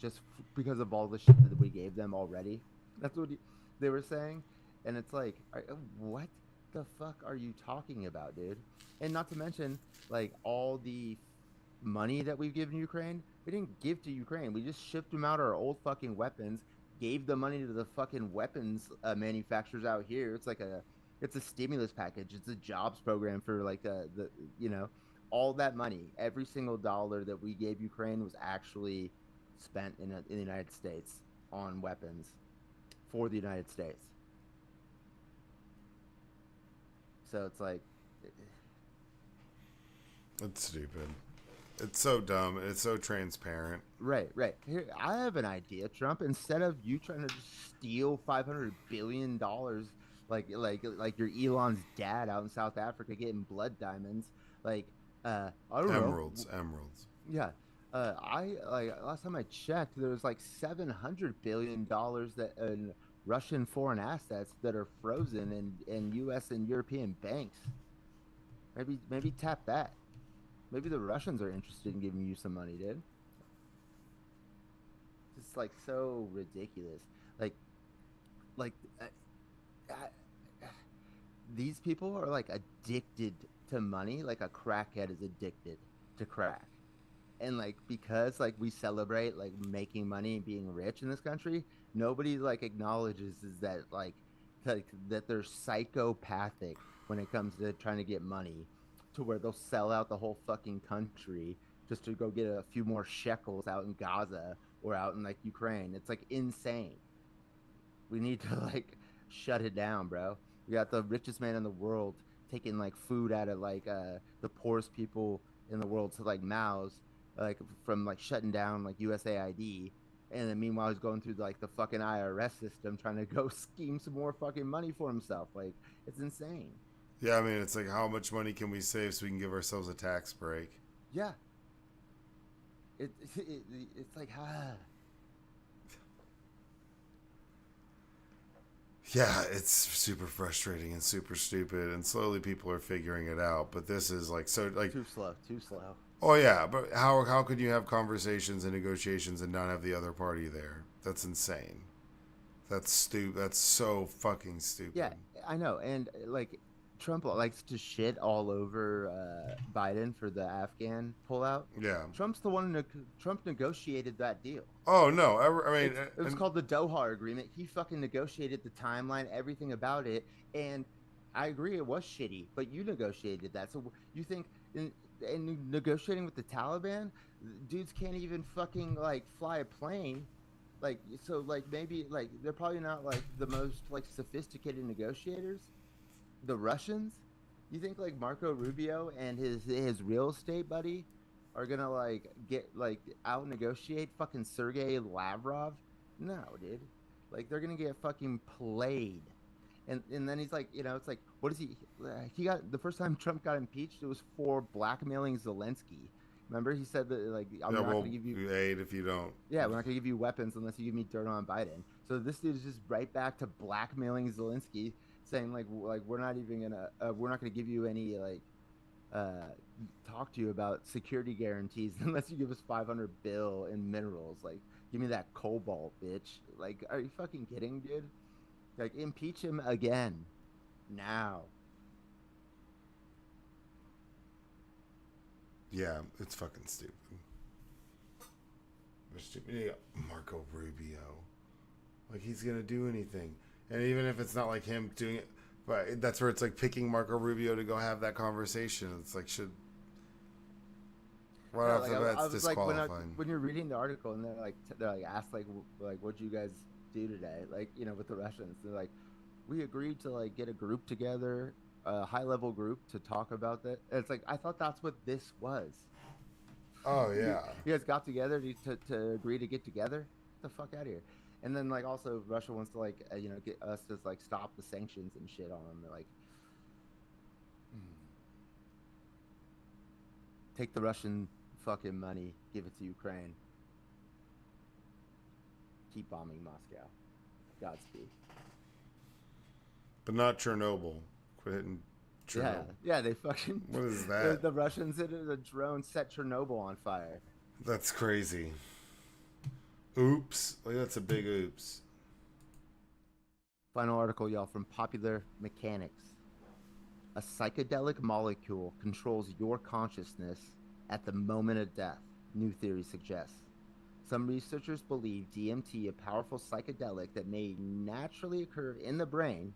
Speaker 4: Just because of all the shit that we gave them already. That's what they were saying, and it's what the fuck are you talking about, dude? And not to mention all the money that we've given Ukraine, we didn't give to Ukraine. We just shipped them out our old fucking weapons, gave the money to the fucking weapons manufacturers out here. It's a stimulus package. It's a jobs program for all that money. Every single dollar that we gave Ukraine was actually spent in the United States on weapons. For the United States. So it's
Speaker 2: it's stupid. It's so dumb. It's so transparent.
Speaker 4: Right. Here, I have an idea, Trump. Instead of you trying to steal $500 billion, like your Elon's dad out in South Africa getting blood diamonds, I don't know.
Speaker 2: Emeralds.
Speaker 4: Yeah. Last time I checked, there was $700 billion that in Russian foreign assets that are frozen in U.S. and European banks. Maybe tap that. Maybe the Russians are interested in giving you some money, dude. It's so ridiculous. These people are addicted to money, like a crackhead is addicted to crack. And because we celebrate making money and being rich in this country, nobody acknowledges is that that they're psychopathic when it comes to trying to get money, to where they'll sell out the whole fucking country just to go get a few more shekels out in Gaza or out in Ukraine. It's insane. We need to shut it down, bro. We got the richest man in the world taking food out of the poorest people in the world to mouths. From shutting down USAID, and then meanwhile he's going through the fucking IRS system trying to go scheme some more fucking money for himself. It's insane.
Speaker 2: Yeah, I mean, it's how much money can we save so we can give ourselves a tax break?
Speaker 4: Yeah. It's
Speaker 2: Yeah, it's super frustrating and super stupid, and slowly people are figuring it out. But this is like so like,
Speaker 4: Too slow, too slow.
Speaker 2: oh yeah, but how could you have conversations and negotiations and not have the other party there? That's insane. That's stupid. That's so fucking
Speaker 4: Yeah,
Speaker 2: stupid.
Speaker 4: I know. And like Trump likes to shit all over Biden for the Afghan pullout.
Speaker 2: Yeah.
Speaker 4: Trump's the one Trump negotiated that deal.
Speaker 2: Oh no. I mean,
Speaker 4: It was
Speaker 2: and
Speaker 4: called the Doha Agreement. He fucking negotiated the timeline, everything about it, and I agree it was shitty, but you negotiated that. So you think in negotiating with the Taliban, dudes can't even fucking like fly a plane, like so like maybe like they're probably not like the most like sophisticated negotiators. The Russians, you think like Marco Rubio and his real estate buddy are gonna like get like out negotiate fucking Sergey Lavrov? No, dude. Like they're gonna get fucking played. And then he's like, it's like, what is he got the first time Trump got impeached, it was for blackmailing Zelensky. Remember, he said that like I'm
Speaker 2: yeah,
Speaker 4: not
Speaker 2: well,
Speaker 4: gonna give you,
Speaker 2: you aid if you don't.
Speaker 4: yeah, we're not gonna give you weapons unless you give me dirt on Biden. So this dude is just right back to blackmailing Zelensky, saying like we're not gonna give you any like uh talk to you about security guarantees unless you give us 500 bill in minerals. Like, give me that cobalt, bitch. Like, are you fucking kidding, dude? Like, impeach him again now.
Speaker 2: Yeah, it's fucking stupid. Yeah, Marco Rubio, like he's gonna do anything, and even if it's not like him doing it, but that's where it's like picking Marco Rubio to go have that conversation. It's like should right
Speaker 4: No,
Speaker 2: off
Speaker 4: like
Speaker 2: the bat,
Speaker 4: I
Speaker 2: it's
Speaker 4: was like
Speaker 2: disqualifying.
Speaker 4: when you're reading the article and they're like asked like what'd you guys do today, like with the Russians. They're like, we agreed to like get a group together, a high level group to talk about that. And it's like, I thought that's what this was.
Speaker 2: Oh
Speaker 4: you,
Speaker 2: yeah,
Speaker 4: you guys got together to agree to get together. Get the fuck out of here. And then like also Russia wants to like get us to like stop the sanctions and shit on them. They're like, take the Russian fucking money, give it to Ukraine, keep bombing Moscow. Godspeed.
Speaker 2: but not Chernobyl. Quit hitting Chernobyl.
Speaker 4: Yeah, they fucking.
Speaker 2: What is that?
Speaker 4: The Russians hit a drone, set Chernobyl on fire.
Speaker 2: That's crazy. Oops, like that's a big oops.
Speaker 4: Final article, y'all, from Popular Mechanics. A psychedelic molecule controls your consciousness at the moment of death, new theory suggests. Some researchers believe DMT, a powerful psychedelic that may naturally occur in the brain,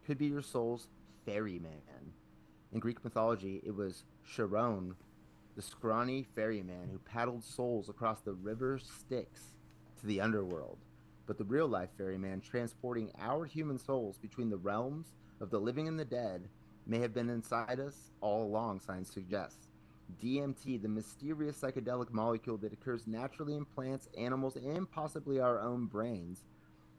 Speaker 4: could be your soul's ferryman. In Greek mythology, it was Charon, the scrawny ferryman who paddled souls across the river Styx to the underworld. But the real-life ferryman transporting our human souls between the realms of the living and the dead may have been inside us all along, science suggests. DMT, the mysterious psychedelic molecule that occurs naturally in plants, animals, and possibly our own brains,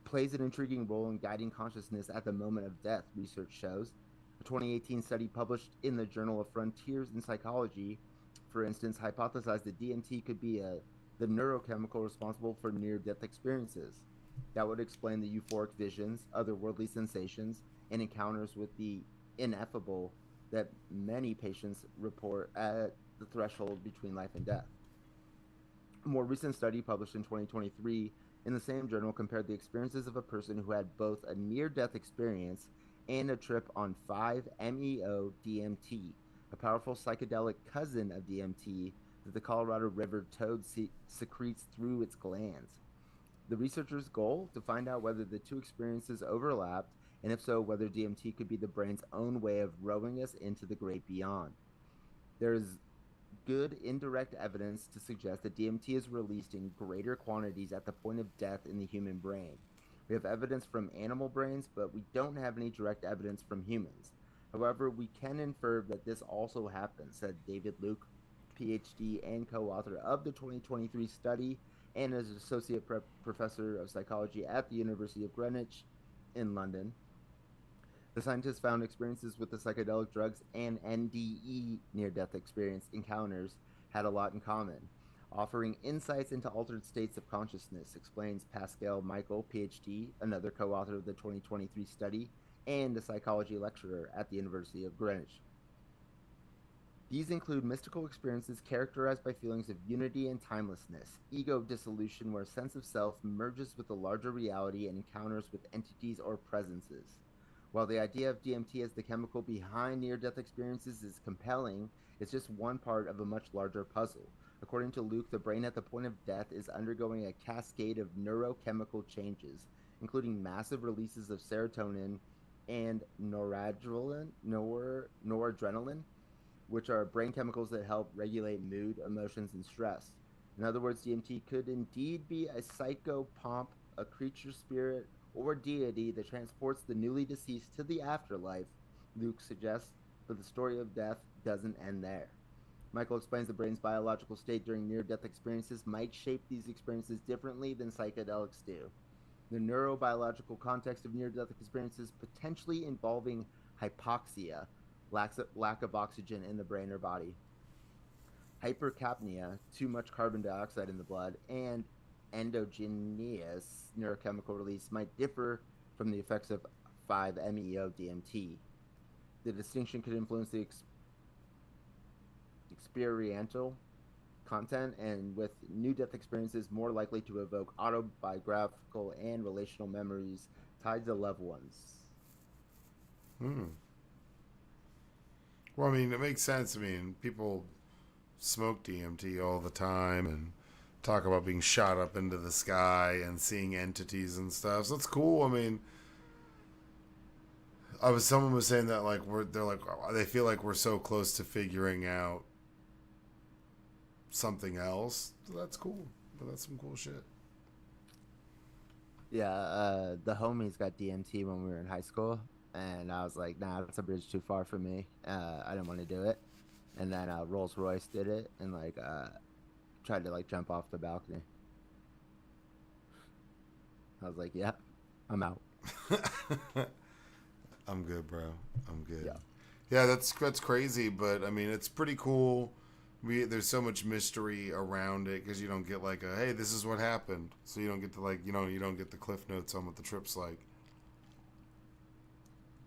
Speaker 4: plays an intriguing role in guiding consciousness at the moment of death, research shows. A 2018 study published in the Journal of Frontiers in Psychology, for instance, hypothesized that DMT could be the neurochemical responsible for near-death experiences. That would explain the euphoric visions, otherworldly sensations, and encounters with the ineffable that many patients report at the threshold between life and death. A more recent study published in 2023 in the same journal compared the experiences of a person who had both a near-death experience and a trip on 5-MeO-DMT, a powerful psychedelic cousin of DMT that the Colorado River toad secretes through its glands. The researchers' goal to find out whether the two experiences overlapped, and if so, whether DMT could be the brain's own way of rowing us into the great beyond. There is good indirect evidence to suggest that DMT is released in greater quantities at the point of death in the human brain. We have evidence from animal brains, but we don't have any direct evidence from humans. However, we can infer that this also happens, said David Luke, PhD and co-author of the 2023 study and is an associate professor of psychology at the University of Greenwich in London. The scientists found experiences with the psychedelic drugs and NDE near-death experience encounters had a lot in common. offering insights into altered states of consciousness, explains Pascal Michael, PhD, another co-author of the 2023 study, and a psychology lecturer at the University of Greenwich. These include mystical experiences characterized by feelings of unity and timelessness, ego dissolution where a sense of self merges with the larger reality and encounters with entities or presences. While the idea of DMT as the chemical behind near-death experiences is compelling, it's just one part of a much larger puzzle. According to Luke, the brain at the point of death is undergoing a cascade of neurochemical changes, including massive releases of serotonin and noradrenaline, which are brain chemicals that help regulate mood, emotions, and stress. In other words, DMT could indeed be a psychopomp, a creature spirit, or deity that transports the newly deceased to the afterlife, Luke suggests, but the story of death doesn't end there. Michael explains the brain's biological state during near-death experiences might shape these experiences differently than psychedelics do. The neurobiological context of near-death experiences potentially involving hypoxia, lack of oxygen in the brain or body, hypercapnia, too much carbon dioxide in the blood, and endogenous neurochemical release might differ from the effects of 5-MeO-DMT. The distinction could influence the experiential content, and with new death experiences more likely to evoke autobiographical and relational memories tied to loved ones.
Speaker 2: Well, I mean, it makes sense. I mean, people smoke DMT all the time and talk about being shot up into the sky and seeing entities and stuff. So it's cool. I mean, someone was saying that they feel like we're so close to figuring out something else. So that's cool. But that's some cool shit.
Speaker 4: Yeah, the homies got DMT when we were in high school, and I was like, nah, that's a bridge too far for me. I didn't want to do it. And then Rolls Royce did it and tried to jump off the balcony. I was like, yeah, I'm out.
Speaker 2: I'm good, bro. I'm good.
Speaker 4: Yeah.
Speaker 2: Yeah, that's crazy, but I mean, it's pretty cool. There's so much mystery around it because you don't get hey, this is what happened. So you don't get to you don't get the cliff notes on what the trip's like.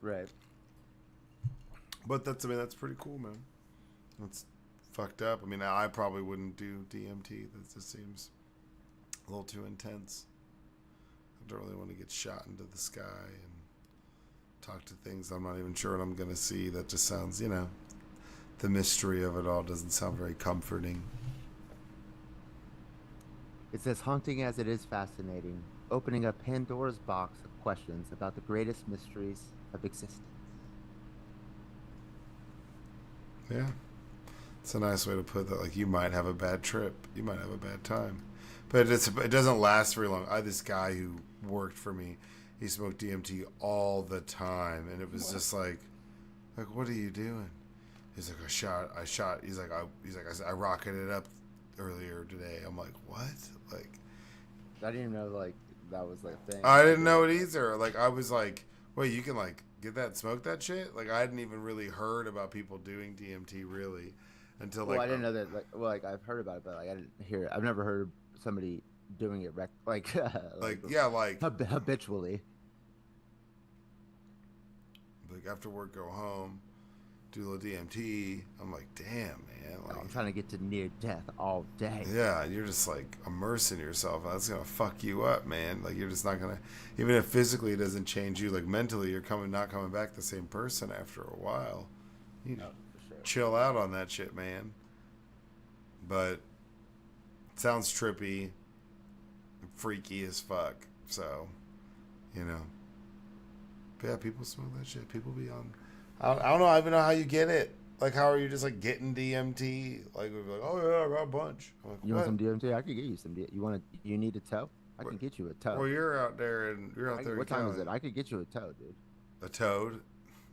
Speaker 4: Right.
Speaker 2: But that's pretty cool, man. That's fucked up. I mean, I probably wouldn't do DMT. That just seems a little too intense. I don't really want to get shot into the sky and talk to things I'm not even sure what I'm going to see. That just sounds, the mystery of it all doesn't sound very comforting.
Speaker 4: It's as haunting as it is fascinating, opening up Pandora's box of questions about the greatest mysteries of existence.
Speaker 2: Yeah. It's a nice way to put that. You might have a bad trip. You might have a bad time. But it doesn't last very long. I had this guy who worked for me. He smoked DMT all the time. And it was just what are you doing? He's like, I shot. He's like, I rocketed up earlier today. I'm like, what?
Speaker 4: I didn't even know, that was a thing.
Speaker 2: I didn't know it either. I was like, wait, you can, get that, smoke that shit? I hadn't even really heard about people doing DMT, really. Until
Speaker 4: I didn't know that. I've heard about it, but I didn't hear it. I've never heard somebody doing it habitually.
Speaker 2: After work, go home, do a little DMT. I'm like, damn, man.
Speaker 4: I'm trying to get to near death all day.
Speaker 2: Yeah, you're just immersing yourself. That's gonna fuck you up, man. You're just not gonna, even if physically it doesn't change you, mentally you're not coming back the same person after a while. You know. Chill out on that shit, man. But it sounds trippy, freaky as fuck. So, But yeah, people smoke that shit. People be on. I don't know. I even know how you get it. How are you just getting DMT? Oh yeah, I got a bunch.
Speaker 4: You want some DMT? I could get you some. You need a toe? I can get you a toe.
Speaker 2: Well, you're out there.
Speaker 4: What time is it? I could get you a toe, dude.
Speaker 2: A toad?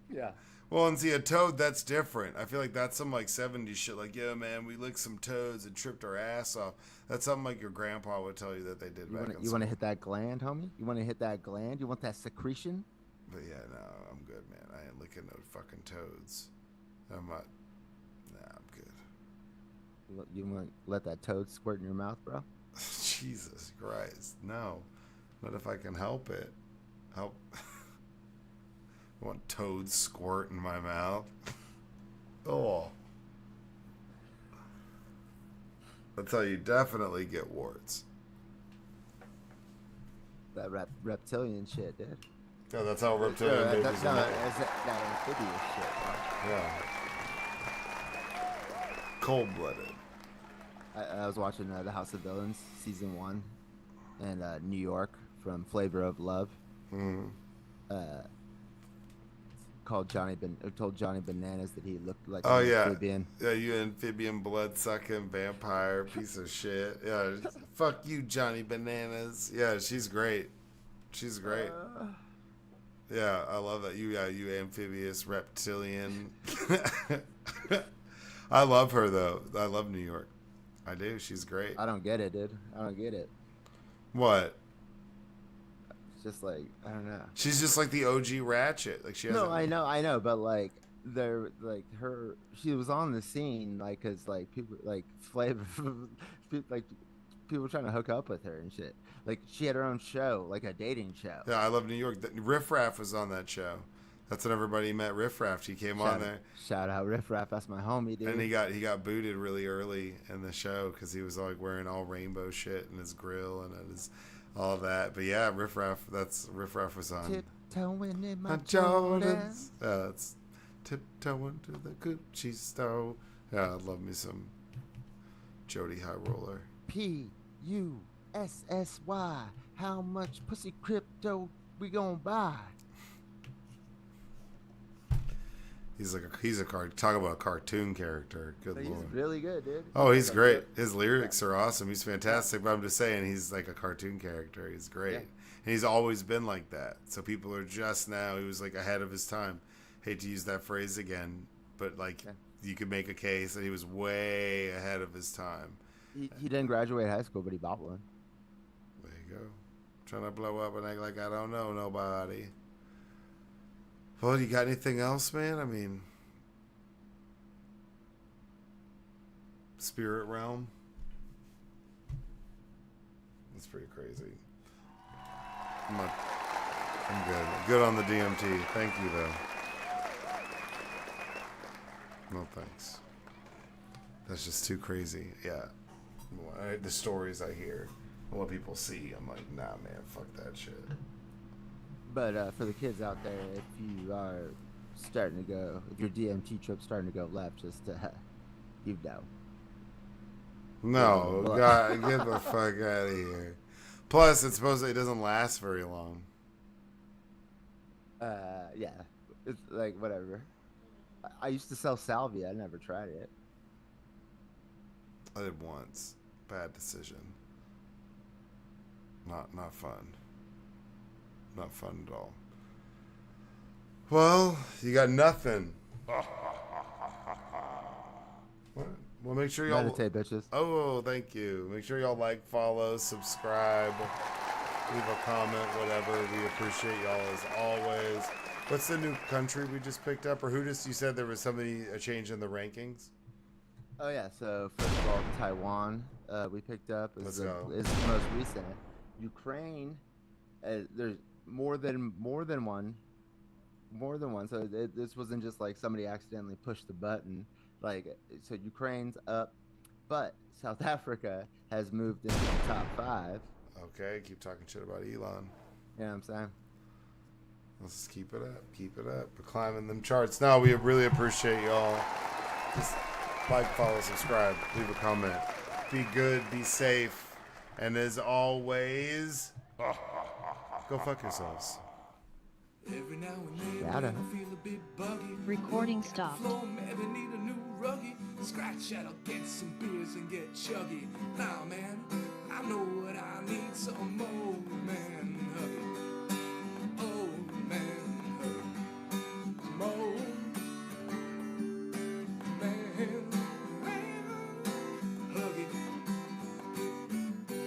Speaker 4: Yeah.
Speaker 2: Well, and see, a toad, that's different. I feel like that's some 70s shit. Yeah, man, we licked some toads and tripped our ass off. That's something your grandpa would tell you that they did
Speaker 4: You want to hit that gland, homie? You want to hit that gland? You want that secretion?
Speaker 2: But yeah, no, I'm good, man. I ain't licking no fucking toads. I'm good.
Speaker 4: You want to let that toad squirt in your mouth, bro?
Speaker 2: Jesus Christ, no. Not if I can help it. Help. I want toads squirt in my mouth. Oh. That's how you definitely get warts.
Speaker 4: That reptilian shit, dude.
Speaker 2: Yeah, that's how reptilian babies are made.
Speaker 4: That amphibious shit, bro.
Speaker 2: Yeah. Cold-blooded.
Speaker 4: I was watching The House of Villains season 1 in New York from Flavor of Love.
Speaker 2: Mm.
Speaker 4: Told Johnny Bananas that he looked like
Speaker 2: Oh,
Speaker 4: an
Speaker 2: yeah.
Speaker 4: amphibian.
Speaker 2: Yeah, you amphibian blood-sucking vampire piece of shit. Yeah, fuck you, Johnny Bananas. Yeah, she's great. She's great. Yeah, I love that. You amphibious reptilian. I love her, though. I love New York. I do. She's great.
Speaker 4: I don't get it, dude. I don't get it.
Speaker 2: What?
Speaker 4: It's just like, I don't know.
Speaker 2: She's just like the OG Ratchet. Like she has.
Speaker 4: No, I know, but like she was on the scene like cause like people like Flavor like people trying to hook up with her and shit. Like she had her own show, like a dating show.
Speaker 2: Yeah, I love New York. Riff Raff was on that show. That's when everybody met Riff Raff. He came on there.
Speaker 4: Shout out Riff Raff, that's my homie, dude.
Speaker 2: And he got booted really early in the show because he was like wearing all rainbow shit in his grill and his all that. But yeah, Riff Raff. That's Riff Raff was on.
Speaker 4: Tiptoeing in my
Speaker 2: Jordans. Yeah, that's tiptoeing to the Gucci store. Yeah, I love me some Jody High Roller.
Speaker 4: PUSSY. How much pussy crypto we gonna buy?
Speaker 2: He's a talk about a cartoon character. Good
Speaker 4: He's
Speaker 2: lord.
Speaker 4: really good, dude.
Speaker 2: Oh, he's great. His lyrics are awesome. He's fantastic. But I'm just saying, he's like a cartoon character. He's great, and he's always been like that. So people are just now. He was like ahead of his time. Hate to use that phrase again, but like you could make a case that he was way ahead of his time.
Speaker 4: He didn't graduate high school, but he bought one.
Speaker 2: There you go. Trying to blow up and act like I don't know nobody. Well, you got anything else, man? I mean, Spirit Realm. That's pretty crazy. I'm good. Good on the DMT. Thank you, though. No thanks. That's just too crazy. Yeah. The stories I hear, what people see, I'm like, nah, man, fuck that shit.
Speaker 4: But for the kids out there, if you are starting to go, if your DMT trip's starting to go left, just you know.
Speaker 2: No, God, get the fuck out of here. Plus, it doesn't last very long.
Speaker 4: Yeah, it's like whatever. I used to sell salvia. I never tried it.
Speaker 2: I did once. Bad decision. Not fun. Not fun at all. Well, you got nothing. What? Well, make sure y'all
Speaker 4: meditate, bitches.
Speaker 2: Oh, thank you. Make sure y'all like, follow, subscribe, leave a comment, whatever. We appreciate y'all as always. What's the new country we just picked up, or you said there was a change in the rankings?
Speaker 4: Oh yeah. So first of all, Taiwan we picked up is the most recent. Ukraine, there's more than one. So this wasn't just like somebody accidentally pushed the button. Like, so Ukraine's up, but South Africa has moved into the top 5.
Speaker 2: Okay, keep talking shit about Elon.
Speaker 4: You know what I'm saying?
Speaker 2: Let's just keep it up. We're climbing them charts. No, we really appreciate y'all. Just like, follow, subscribe, leave a comment. Be good, be safe, and as always, go fuck yourselves.
Speaker 1: Every now and then
Speaker 4: Got it.
Speaker 1: I feel a bit buggy.
Speaker 3: Recording stopped.
Speaker 1: Floor, maybe need a new ruggy. Scratch at, I'll get some beers and get chuggy. Nah, man, I know what I need, some more, man.